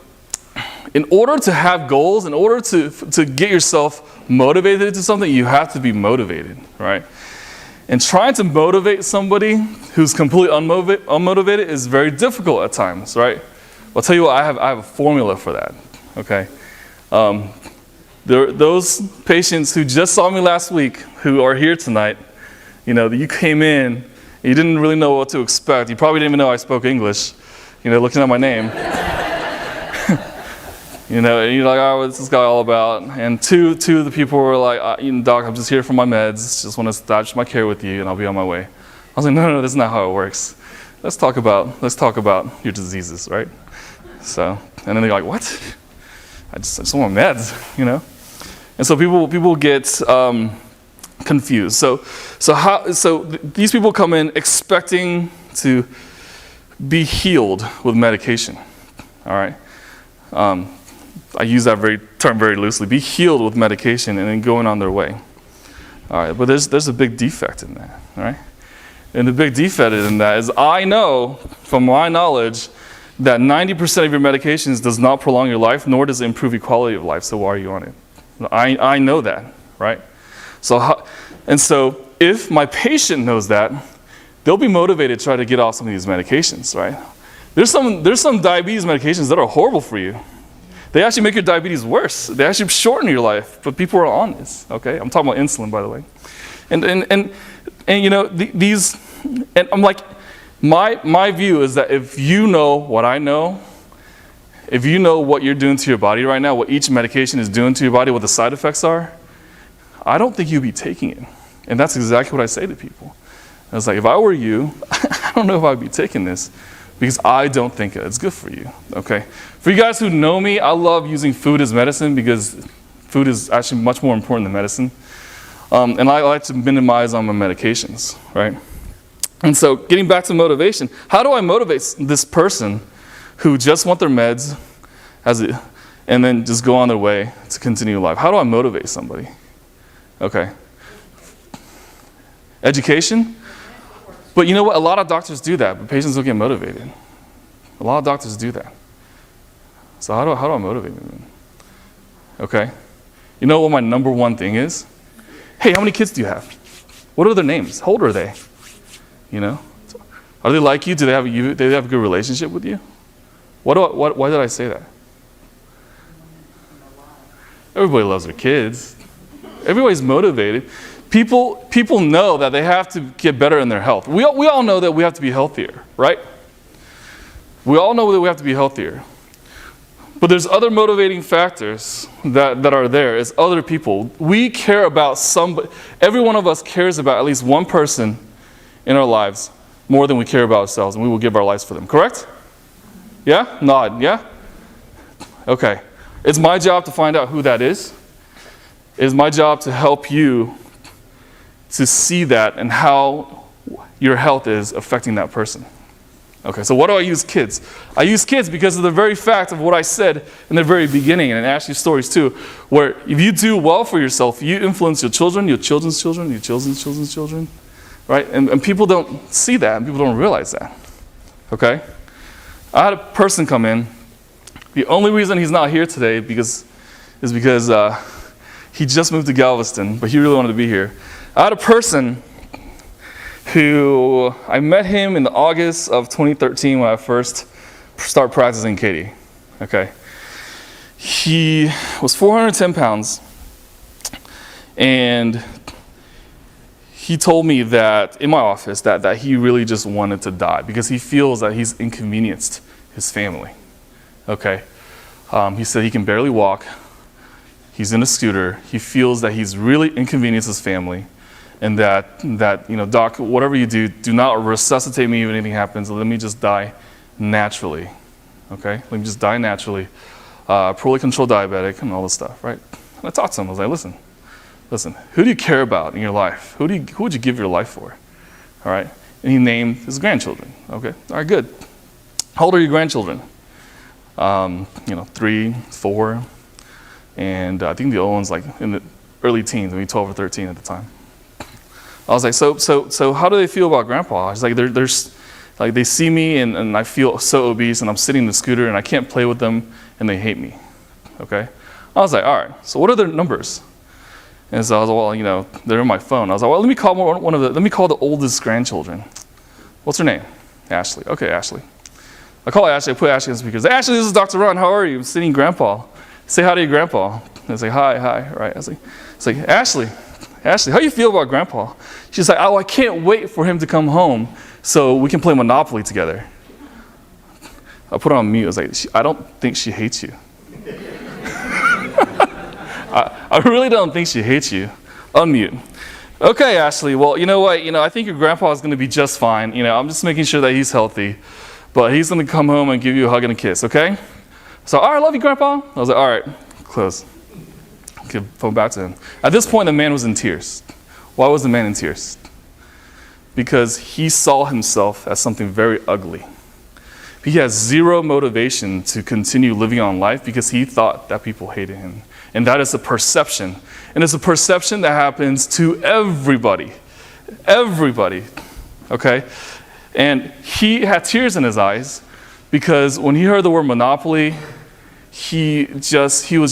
in order to have goals, in order to get yourself motivated to something, you have to be motivated, right? And trying to motivate somebody who's completely unmotivated is very difficult at times, right? I'll tell you what, I have a formula for that, okay? Those patients who just saw me last week, who are here tonight, you came in, and you didn't really know what to expect. You probably didn't even know I spoke English, looking at my name. And you're like, oh, what's this guy all about? And two of the people were like, Doc, I'm just here for my meds. Just want to establish my care with you, and I'll be on my way. I was like, no, that's not how it works. Let's talk about your diseases, right? So, and then they're like, what? I just want meds, And so people get confused. So these people come in expecting to be healed with medication. All right. I use that term very loosely. Be healed with medication and then going on their way. All right. But there's a big defect in that. All right. And the big defect in that is I know from my knowledge that 90% of your medications does not prolong your life, nor does it improve your quality of life. So why are you on it? I know that, right? So if my patient knows that, they'll be motivated to try to get off some of these medications, right? There's some diabetes medications that are horrible for you. They actually make your diabetes worse. They actually shorten your life, but people are on this, okay? I'm talking about insulin, by the way. And I'm like, my view is that if you know what I know, if you know what you're doing to your body right now, what each medication is doing to your body, what the side effects are, I don't think you'd be taking it. And that's exactly what I say to people. I was like, if I were you, I don't know if I'd be taking this because I don't think it's good for you, okay? For you guys who know me, I love using food as medicine because food is actually much more important than medicine. And I like to minimize on my medications, right? And so getting back to motivation, how do I motivate this person who just want their meds and then just go on their way to continue life? How do I motivate somebody? Okay. Education? But you know what? A lot of doctors do that, but patients don't get motivated. A lot of doctors do that. So how do I motivate them? Okay. You know what my number one thing is? Hey, how many kids do you have? What are their names? How old are they? Are they like you? Do they have a good relationship with you? Why did I say that? Everybody loves their kids. Everybody's motivated. People know that they have to get better in their health. We all know that we have to be healthier, right? We all know that we have to be healthier. But there's other motivating factors that are there. It's other people. We care about somebody. Every one of us cares about at least one person in our lives more than we care about ourselves, and we will give our lives for them. Correct? Yeah? Nod. Yeah? Okay. It's my job to find out who that is. It is my job to help you to see that and how your health is affecting that person. Okay, so what do I use kids? I use kids because of the very fact of what I said in the very beginning, and in Ashley's stories too, where if you do well for yourself, you influence your children, your children's children, your children's children's children, right? And people don't see that, and people don't realize that, okay? I had a person come in. The only reason he's not here today is because he just moved to Galveston, but he really wanted to be here. I had a person who I met him in August of 2013 when I first started practicing Katie. Okay, he was 410 pounds, and he told me that in my office that he really just wanted to die because he feels that he's inconvenienced his family. Okay, he said he can barely walk. He's in a scooter. He feels that he's really inconvenienced his family, and that doc, whatever you do not resuscitate me if anything happens. Let me just die naturally. Okay, let me just die naturally. Poorly controlled diabetic and all this stuff, right? And I talked to him. I was like, listen, who do you care about in your life? Who would you give your life for? All right, and he named his grandchildren. Okay, all right, good. How old are your grandchildren? 3, 4. And I think the old one's like in the early teens, maybe 12 or 13 at the time. I was like, so how do they feel about Grandpa? It's like there's like they see me and I feel so obese and I'm sitting in the scooter and I can't play with them and they hate me. Okay? I was like, all right, so what are their numbers? And so I was like, well, they're in my phone. I was like, well, let me call the oldest grandchildren. What's her name? Ashley. Okay, Ashley. I call Ashley, I put Ashley on speakers. Ashley, this is Dr. Ruan, how are you? I'm sitting Grandpa. Say hi to your grandpa. I say, hi, right? I was like, Ashley, how do you feel about Grandpa? She's like, oh, I can't wait for him to come home so we can play Monopoly together. I put her on mute. I was like, I don't think she hates you. I really don't think she hates you. Unmute. Okay, Ashley, well, you know what? I think your grandpa is going to be just fine. I'm just making sure that he's healthy. But he's going to come home and give you a hug and a kiss, okay? So, all right, love you, Grandpa. I was like, all right, close. Give phone back to him. At this point, the man was in tears. Why was the man in tears? Because he saw himself as something very ugly. He has zero motivation to continue living on life because he thought that people hated him. And that is a perception. And it's a perception that happens to everybody. Everybody. Okay? And he had tears in his eyes because when he heard the word Monopoly, he was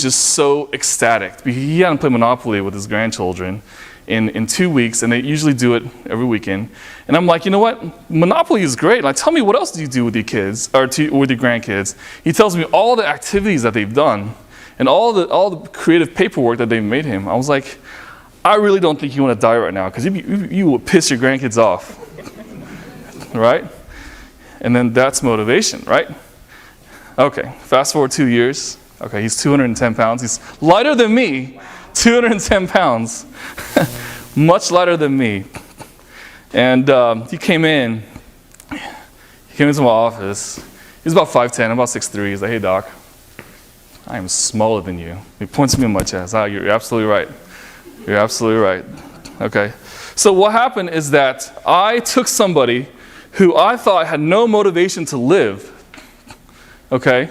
just so ecstatic. He hadn't played Monopoly with his grandchildren in 2 weeks, and they usually do it every weekend. And I'm like, you know what? Monopoly is great. Like, tell me, what else do you do with your kids or with your grandkids? He tells me all the activities that they've done and all the creative paperwork that they've made him. I was like, I really don't think you want to die right now because you would piss your grandkids off, right? And then that's motivation, right? Okay, fast forward 2 years. Okay, he's 210 pounds. He's lighter than me, 210 pounds, much lighter than me. And he came into my office. He's about 5'10", I'm about 6'3". He's like, hey, doc, I am smaller than you. He points me in my chest. Ah, you're absolutely right. You're absolutely right. Okay. So what happened is that I took somebody who I thought had no motivation to live, okay?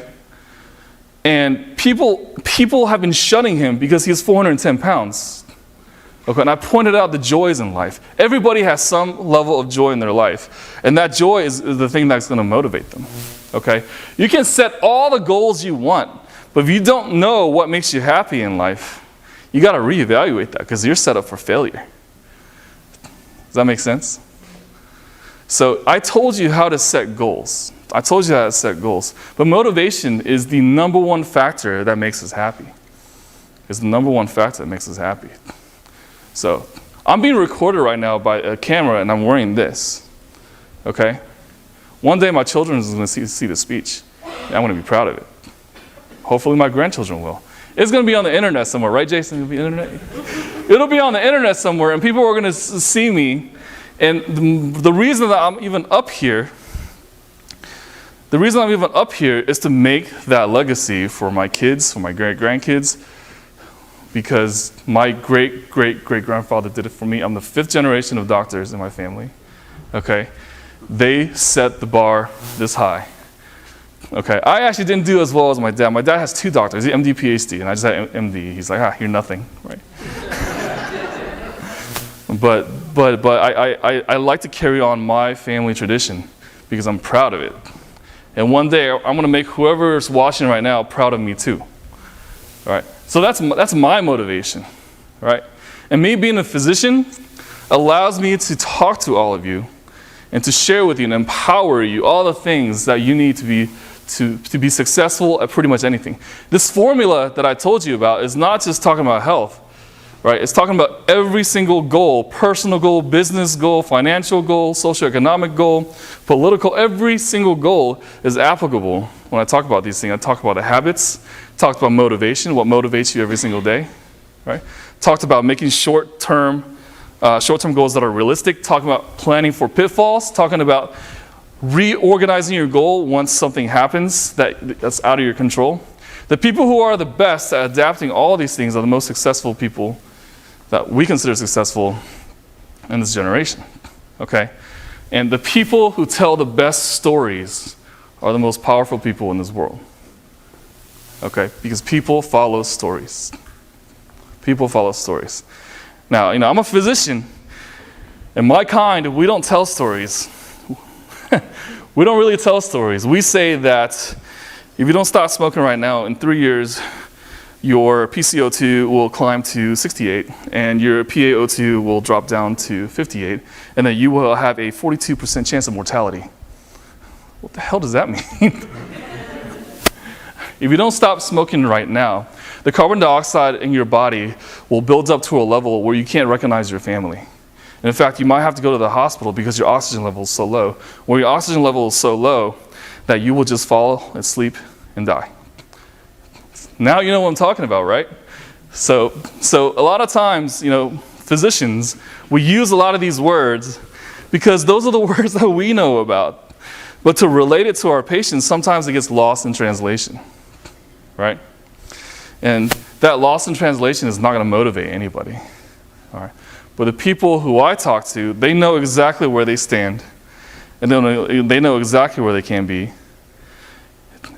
And people have been shunning him because he is 410 pounds. Okay, and I pointed out the joys in life. Everybody has some level of joy in their life. And that joy is the thing that's going to motivate them. Okay? You can set all the goals you want, but if you don't know what makes you happy in life, you got to reevaluate that because you're set up for failure. Does that make sense? So I told you how to set goals. But motivation is the number one factor that makes us happy. It's the number one factor that makes us happy. So I'm being recorded right now by a camera and I'm wearing this. Okay? One day my children are going to see the speech. And I'm going to be proud of it. Hopefully my grandchildren will. It's going to be on the internet somewhere, right, Jason? It'll be on the internet somewhere and people are going to see me. And the reason that I'm even up here is to make that legacy for my kids, for my great-grandkids, because my great-great-great-grandfather did it for me. I'm the 5th generation of doctors in my family, okay? They set the bar this high, okay? I actually didn't do as well as my dad. My dad has 2 doctors, he's MD, PhD, and I just had MD. He's like, you're nothing, right? But I like to carry on my family tradition because I'm proud of it. And one day, I'm going to make whoever's watching right now proud of me too. All right? So that's my motivation, right? And me being a physician allows me to talk to all of you and to share with you and empower you all the things that you need to be successful at pretty much anything. This formula that I told you about is not just talking about health, right? It's talking about every single goal, personal goal, business goal, financial goal, socioeconomic goal, political, every single goal is applicable. When I talk about these things, I talk about the habits, talked about motivation, what motivates you every single day, right? Talked about making short-term goals that are realistic, talking about planning for pitfalls, talking about reorganizing your goal once something happens that's out of your control. The people who are the best at adapting all these things are the most successful people that we consider successful in this generation, okay? And the people who tell the best stories are the most powerful people in this world, okay? Because people follow stories. People follow stories. Now, I'm a physician. In my kind, we don't tell stories. We don't really tell stories. We say that if you don't stop smoking right now, in 3 years, your PCO2 will climb to 68, and your PaO2 will drop down to 58, and then you will have a 42% chance of mortality. What the hell does that mean? If you don't stop smoking right now, the carbon dioxide in your body will build up to a level where you can't recognize your family. And in fact, you might have to go to the hospital because your oxygen level is so low. Well, your oxygen level is so low that you will just fall asleep and die. Now you know what I'm talking about, right? So a lot of times, physicians, we use a lot of these words because those are the words that we know about. But to relate it to our patients, sometimes it gets lost in translation, right? And that loss in translation is not going to motivate anybody, all right? But the people who I talk to, they know exactly where they stand, and they know exactly where they can be.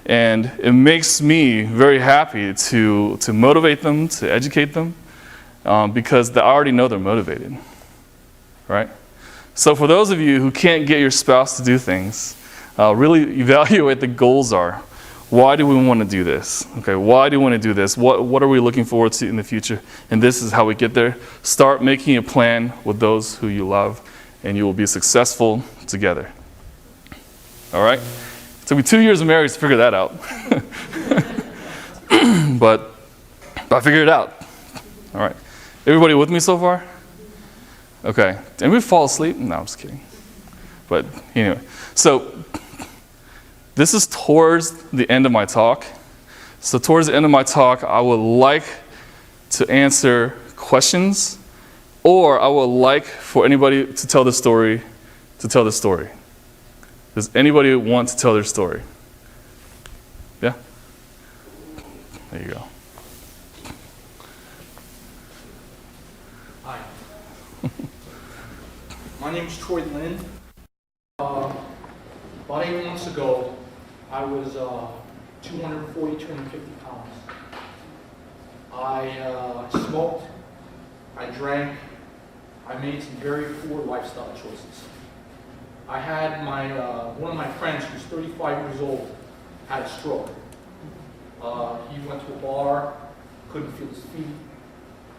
And it makes me very happy to motivate them, to educate them, because I already know they're motivated, right? So for those of you who can't get your spouse to do things, really evaluate the goals are. Why do we want to do this? Okay, why do we want to do this? What are we looking forward to in the future? And this is how we get there. Start making a plan with those who you love, and you will be successful together. All right? It took me 2 years of marriage to figure that out. but I figured it out. All right. Everybody with me so far? Okay. Did anybody fall asleep? No, I'm just kidding. But anyway, so this is towards the end of my talk. So towards the end of my talk, I would like to answer questions, or I would like for anybody to tell the story. Does anybody want to tell their story? Yeah? There you go. Hi. My name is Troy Lynn. About 8 months ago, I was 240, 250 pounds. I smoked, I drank, I made some very poor lifestyle choices. I had one of my friends who's 35 years old had a stroke. He went to a bar, couldn't feel his feet,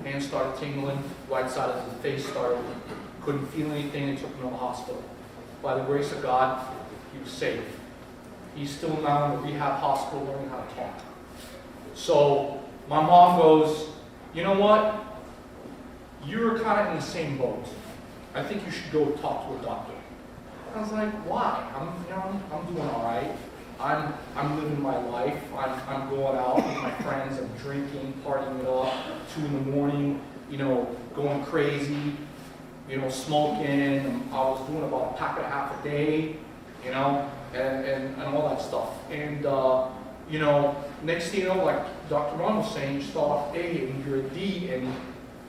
hands started tingling, right side of his face started, couldn't feel anything, and took him to the hospital. By the grace of God, he was saved. He's still now in the rehab hospital learning how to talk. So my mom goes, you know what? You're kind of in the same boat. I think you should go talk to a doctor. I was like, why? I'm doing all right. I'm living my life. I'm going out with my friends. I'm drinking, partying it up. 2 in the morning, going crazy. Smoking. I was doing about a pack and a half a day. And all that stuff. And next thing you know, like Dr. Ruan was saying, you start off A and you're a D, and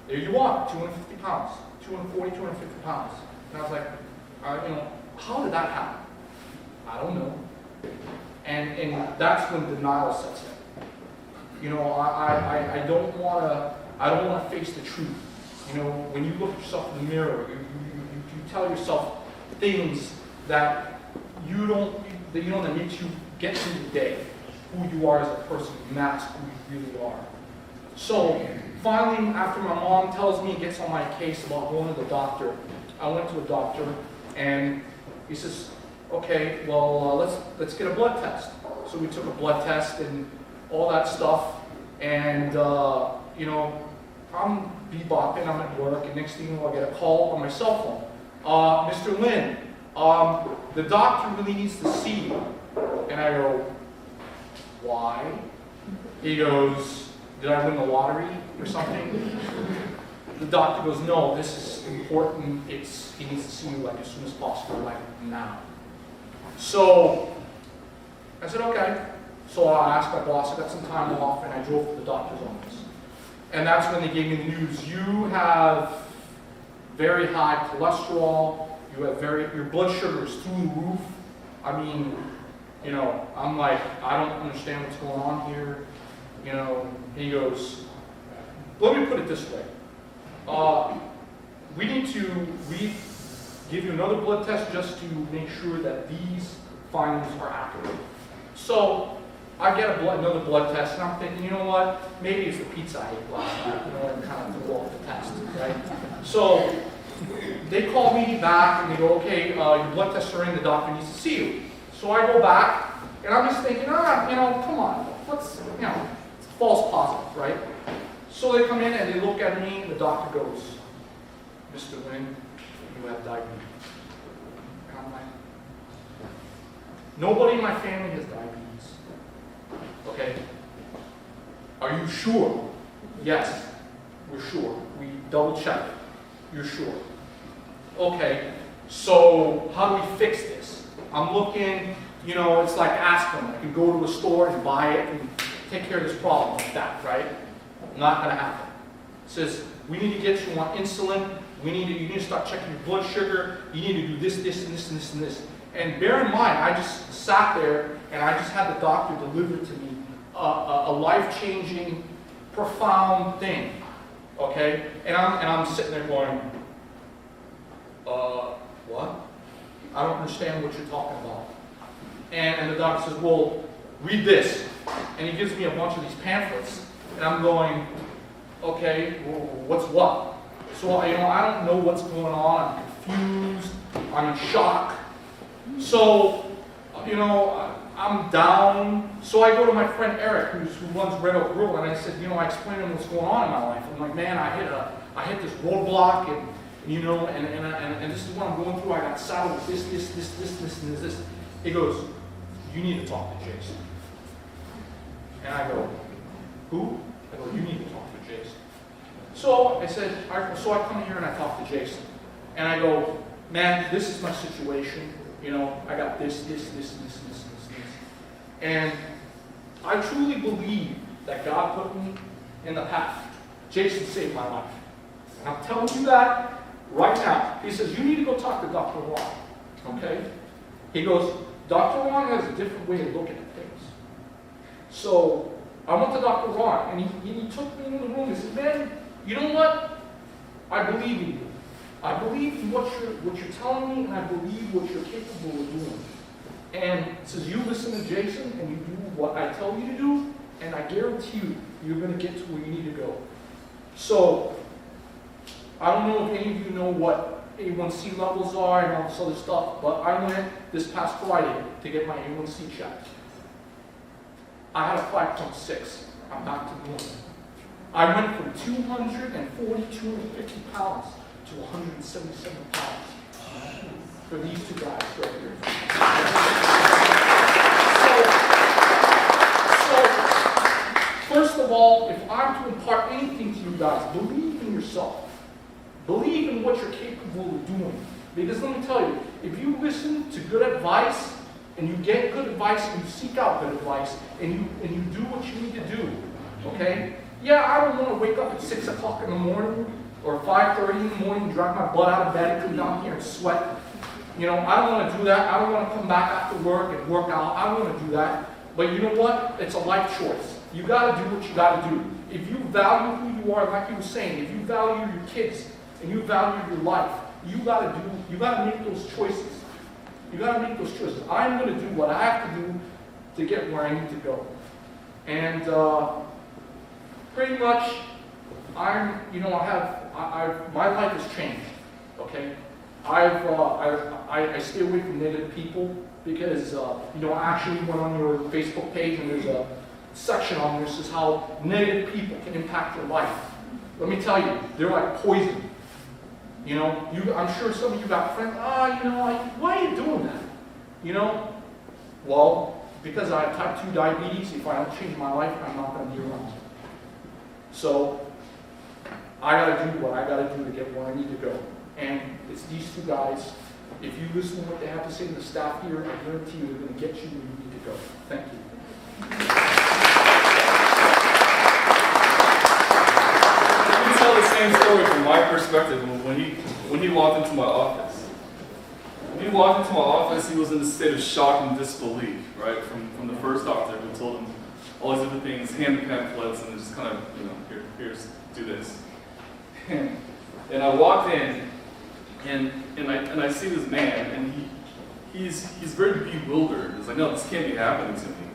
there you are, 250 pounds, 240, 250 pounds. And I was like, how did that happen? I don't know. And that's when denial sets in. I don't want to face the truth. When you look at yourself in the mirror, you tell yourself things that that makes you get through the day, who you are as a person, mask who you really are. So finally, after my mom tells me and gets on my case about going to the doctor, I went to a doctor, and he says, okay, well, let's get a blood test. So we took a blood test and all that stuff, and I'm bebopping, I'm at work, and next thing you know, I get a call on my cell phone. Mr. Lin, the doctor really needs to see you. And I go, why? He goes, did I win the lottery or something? The doctor goes, no, this is important. He needs to see you like as soon as possible, like now. So I said, okay. So I asked my boss, I got some time off, and I drove to the doctor's office. And that's when they gave me the news. You have very high cholesterol. You have your blood sugar is through the roof. I mean, you know, I'm like, I don't understand what's going on here. You know, he goes, let me put it this way. We need to give you another blood test just to make sure that these findings are accurate. So I get another blood test, and I'm thinking, you know what? Maybe it's the pizza I ate last night, you know, and kind of threw off the test, right? So they call me back, and they go, okay, your blood tests are in, the doctor needs to see you. So I go back, and I'm just thinking, you know, come on, let's, you know, it's false positive, right? So they come in, and they look at me, and the doctor goes, Mr. Lin, you have diabetes. And I'm like, nobody in my family has diabetes. Okay? Are you sure? Yes, we're sure. We double checked. You're sure. Okay, so how do we fix this? I'm looking, you know, it's like aspirin. I can go to a store and buy it and take care of this problem like that, right? Not gonna happen. It says, we need to get you on insulin. You need to start checking your blood sugar. You need to do this, and this, and this, and this. And bear in mind, I just sat there and I just had the doctor deliver to me a life-changing, profound thing. Okay? And I'm sitting there going, what? I don't understand what you're talking about. And the doctor says, well, read this. And he gives me a bunch of these pamphlets. And I'm going, okay, well, what's what? So, you know, I don't know what's going on. I'm confused. I'm in shock. So, you know, I'm down. So I go to my friend Eric, who runs Red Oak Grill, and I said, you know, I explained to him what's going on in my life. I'm like, man, I hit this roadblock, and you know, and this is what I'm going through. I got saddled with this. He goes, you need to talk to Jason. And I go, who? I go, you need to talk to Jason. So I said, so I come here and I talk to Jason. And I go, man, this is my situation. You know, I got this. And I truly believe that God put me in the path. Jason saved my life. And I'm telling you that right now. He says, you need to go talk to Dr. Ruan. Okay? He goes, Dr. Ruan has a different way of looking at things. So I went to Dr. Ruan, and he took me into the room and said, man, you know what? I believe in you. I believe in what you're telling me, and I believe what you're capable of doing. And it says, you listen to Jason, and you do what I tell you to do, and I guarantee you, you're going to get to where you need to go. So, I don't know if any of you know what A1C levels are and all this other stuff, but I went this past Friday to get my A1C checked. I had a 5.6. I'm back to normal. I went from 250 pounds to 177 pounds for these two guys right here. So, first of all, if I'm to impart anything to you guys, believe in yourself. Believe in what you're capable of doing. Because let me tell you, if you listen to good advice, and you get good advice, and you seek out good advice, and you do what you need to do, okay? Yeah, I don't want to wake up at 6 o'clock in the morning, or 5:30 in the morning, drag my butt out of bed, and come down here and sweat. You know, I don't want to do that. I don't want to come back after work and work out. I don't want to do that. But you know what? It's a life choice. You got to do what you got to do. If you value who you are, like you were saying, if you value your kids and you value your life, you got to make those choices. You got to make those choices. I'm going to do what I have to do to get where I need to go. And pretty much, my life has changed. Okay, I stay away from negative people because I actually went on your Facebook page and there's a section on there that says how negative people can impact your life. let me tell you, they're like poison. You know, I'm sure some of you got friends, why are you doing that? You know, well, because I have type 2 diabetes, if I don't change my life, I'm not going to be around. So, I got to do what I got to do to get where I need to go. And it's these two guys. If you listen to what they have to say to the staff here, I guarantee you they're going to get you where you need to go. Thank you. Let me tell the same story from my perspective when he walked into my office. When he walked into my office, he was in a state of shock and disbelief, right? From the first doctor who told him all these different things, hand pamphlets, and just kind of, here's, do this. And I walked in, and I see this man, and he's very bewildered. He's like, no, this can't be happening to me.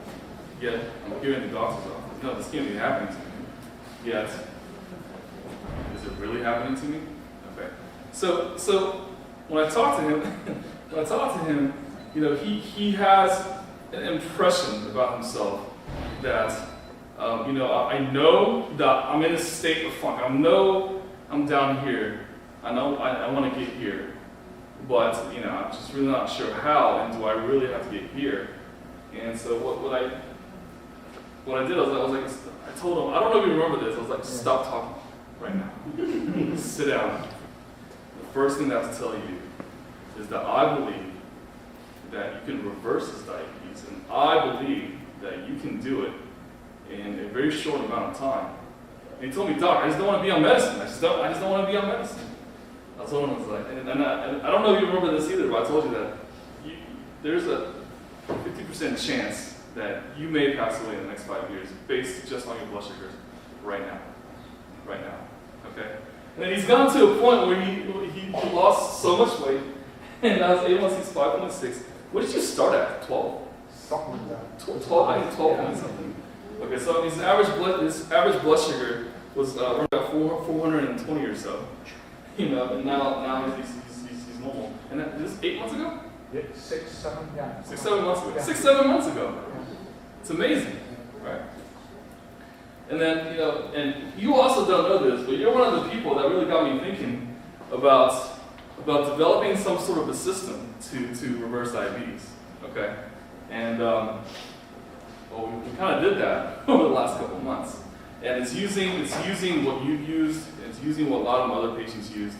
Yet I'm here in the doctor's office. No, this can't be happening to me. Yet, is it really happening to me? Okay. So when I talk to him, he has an impression about himself that, I know that I'm in a state of funk. I know I'm down here. I know I want to get here, but I'm just really not sure how, and do I really have to get here? And so what I did, I told him, I don't know if you remember this. I was like, stop talking right now. Sit down. The first thing I have to tell you is that I believe that you can reverse this diabetes, and I believe that you can do it in a very short amount of time. And he told me, Doc, I just don't want to be on medicine. I just don't want to be on medicine. I told him, I was like, and I don't know if you remember this either, but I told you that there's a 50% chance that you may pass away in the next 5 years based just on your blood sugars right now. Right now. Okay? And then he's gotten to a point where he lost so much weight, and now his A1C is 5.6. What did you start at? 12? Something like that. 12, I think 12 point something. Okay, so his average blood sugar was around about 420 or so. And now he's normal. And this 8 months ago? Yeah, 6, 7, yeah. 6, 7 months ago. Yeah. 6, 7 months ago. Yeah. It's amazing, right? And then, and you also don't know this, but you're one of the people that really got me thinking about developing some sort of a system to reverse diabetes, okay? And, we kind of did that over the last couple of months. And it's using what you used, it's using what a lot of other patients used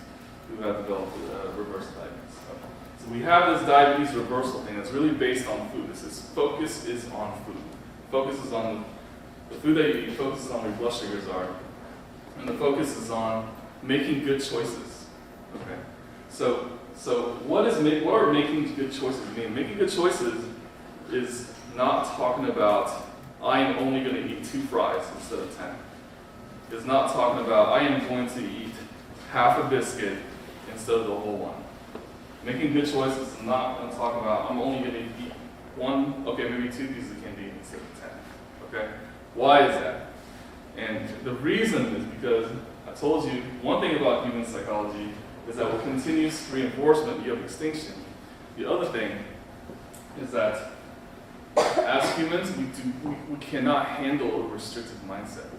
who have developed reverse diabetes. So we have this diabetes reversal thing that's really based on food. It says focus is on food. Focus is on the food that you eat, focus is on where your blood sugars are, and the focus is on making good choices. Okay. So what are making good choices mean? Making good choices is not talking about I am only going to eat 2 fries instead of 10. It's not talking about I am going to eat half a biscuit instead of the whole one. Making good choices is not going to talk about I'm only going to eat 1, maybe 2 pieces of candy instead of 10. Okay? Why is that? And the reason is because I told you one thing about human psychology is that with continuous reinforcement, you have extinction. The other thing is that as humans, we cannot handle a restrictive mindset.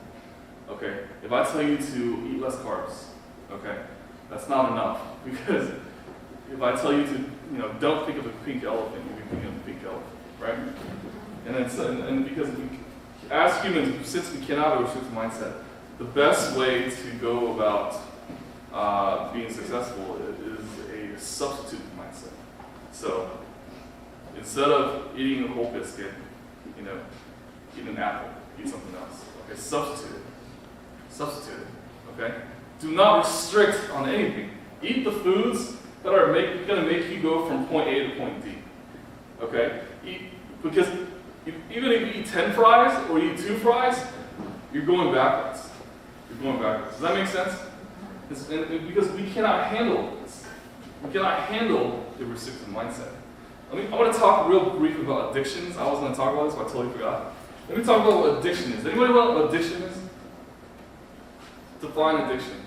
Okay? If I tell you to eat less carbs, okay, that's not enough. Because if I tell you to, don't think of a pink elephant, you'll be thinking of a pink elephant, right? And because as humans, since we cannot have a restrictive mindset, the best way to go about being successful is a substitute mindset. So instead of eating a whole biscuit, eat an apple, eat something else. Okay, substitute it. Okay, do not restrict on anything. Eat the foods that are going to make you go from point A to point D. Okay, because even if you eat 10 fries or you eat 2 fries, you're going backwards. Does that make sense? Because we cannot handle this. We cannot handle the restrictive mindset. I want to talk real brief about addictions. I was going to talk about this, but I totally forgot. Let me talk about what addiction is. Anybody know what addiction is? Define addiction.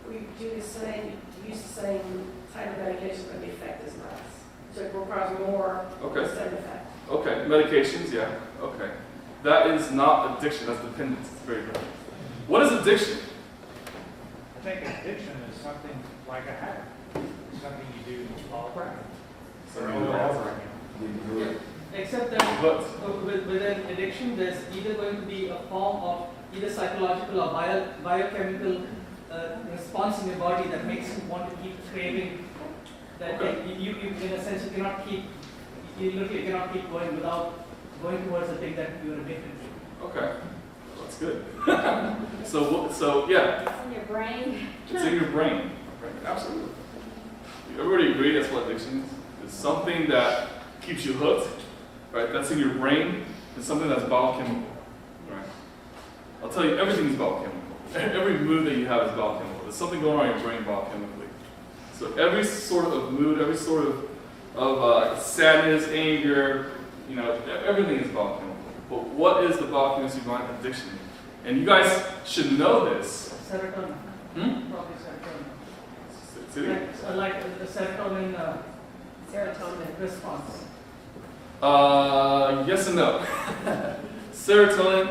We use the same type of medication, but the effect is less. So it requires more instead of effect. Okay, medications, yeah. Okay. That is not addiction, that's dependence. It's very different. What is addiction? think addiction is something like a habit. It's something you do all the time. So Over and over again. Except that But with an addiction, there's either going to be a form of either psychological or biochemical response in your body that makes you want to keep craving. That you in a sense, you cannot keep, you literally cannot keep going without going towards the thing that you're addicted to. okay, that's good. so yeah, It's in your brain. it's in your brain. Right, absolutely. Everybody agree that's what addiction is? It's something that keeps you hooked, right? That's in your brain. It's something that's biochemical, right? I'll tell you, everything's biochemical. Every mood that you have is biochemical. There's something going on in your brain biochemically. So every sort of mood, every sort of sadness, anger, everything is biochemical. But what is the biochemistry behind addiction? And you guys should know this. Serotonin. Probably serotonin. Like the serotonin Serotonin. response. Yes and no. Serotonin,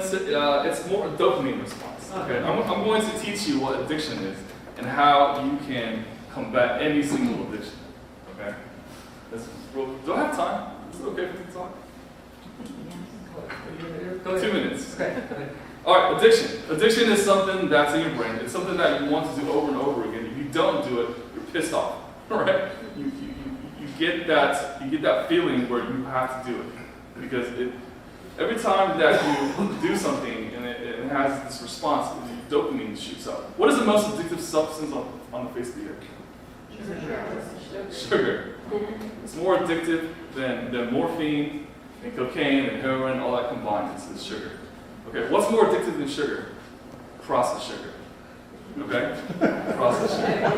it's more a dopamine response. Okay, I'm going to teach you what addiction is and how you can combat any single addiction. Okay? Do I have time? Is it okay for me to talk? Go ahead. 2 minutes. Okay. All right, addiction. Addiction is something that's in your brain. It's something that you want to do over and over again. If you don't do it, you're pissed off. Right? You get that feeling where you have to do it because every time that you do something and it has this response, the dopamine shoots up. What is the most addictive substance on the face of the earth? Sugar. It's more addictive than morphine and cocaine and heroin, all that combined is sugar. Okay, what's more addictive than sugar? Processed sugar. Okay? Processed sugar.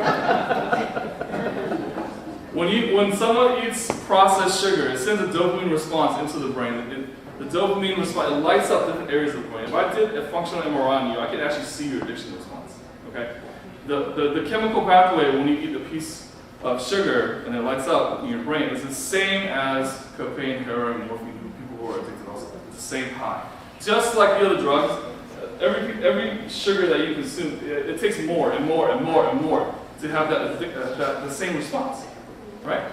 When someone eats processed sugar, it sends a dopamine response into the brain. The dopamine response, it lights up different areas of the brain. If I did a functional MRI on you, I could actually see your addiction response. Okay? The chemical pathway when you eat a piece of sugar and it lights up in your brain is the same as cocaine, heroin, morphine, people who are addicted also. It's the same high. Just like the other drugs, every sugar that you consume, it takes more and more and more and more to have the same response. Right?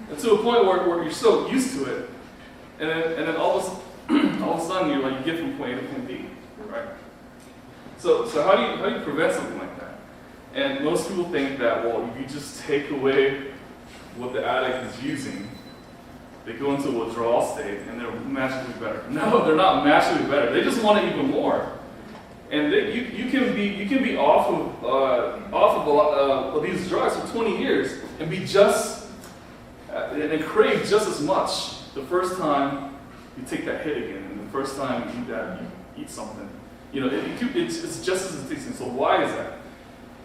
And to a point where you're so used to it, and then all of a sudden you get from point A to point B, right? So how do you prevent something like that? And most people think that, well, if you just take away what the addict is using, they go into a withdrawal state and they're magically better. No, they're not magically better. They just want it even more. And you can be off of a lot of these drugs for 20 years and be and crave just as much the first time you take that hit again, and the first time you eat something. It's just as addicting. So why is that?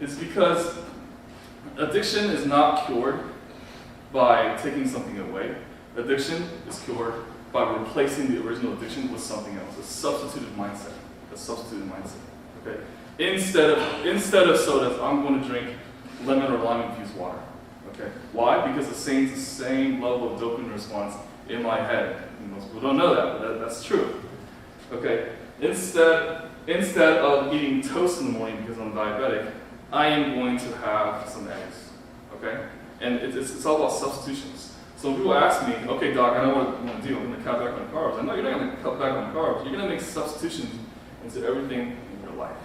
It's because addiction is not cured by taking something away. Addiction is cured by replacing the original addiction with something else, a substituted mindset. Okay. Instead of sodas, I'm going to drink lemon or lime infused water. Okay. Why? Because it's the same level of dopamine response in my head. Most people don't know that, but that's true. Okay. Instead of eating toast in the morning because I'm diabetic, I am going to have some eggs. Okay. And it's all about substitutions. So when people ask me, okay, doc, I know what I'm going to do. I'm going to cut back on carbs. I know you're not going to cut back on carbs. You're going to make substitutions into everything in your life.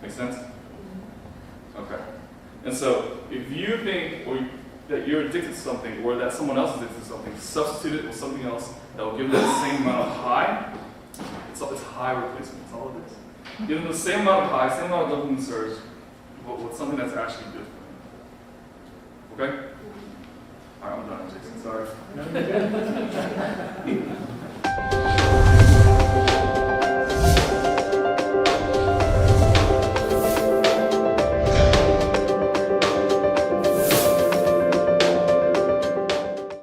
Make sense? Okay. And so if you think that you're addicted to something or that someone else is addicted to something, substitute it with something else that will give them the same amount of high. It's high replacement. That's all it is. Give them the same amount of high, same amount of dopamine surge, but with something that's actually good for them. Okay? All right, I'm done, Jason. Sorry.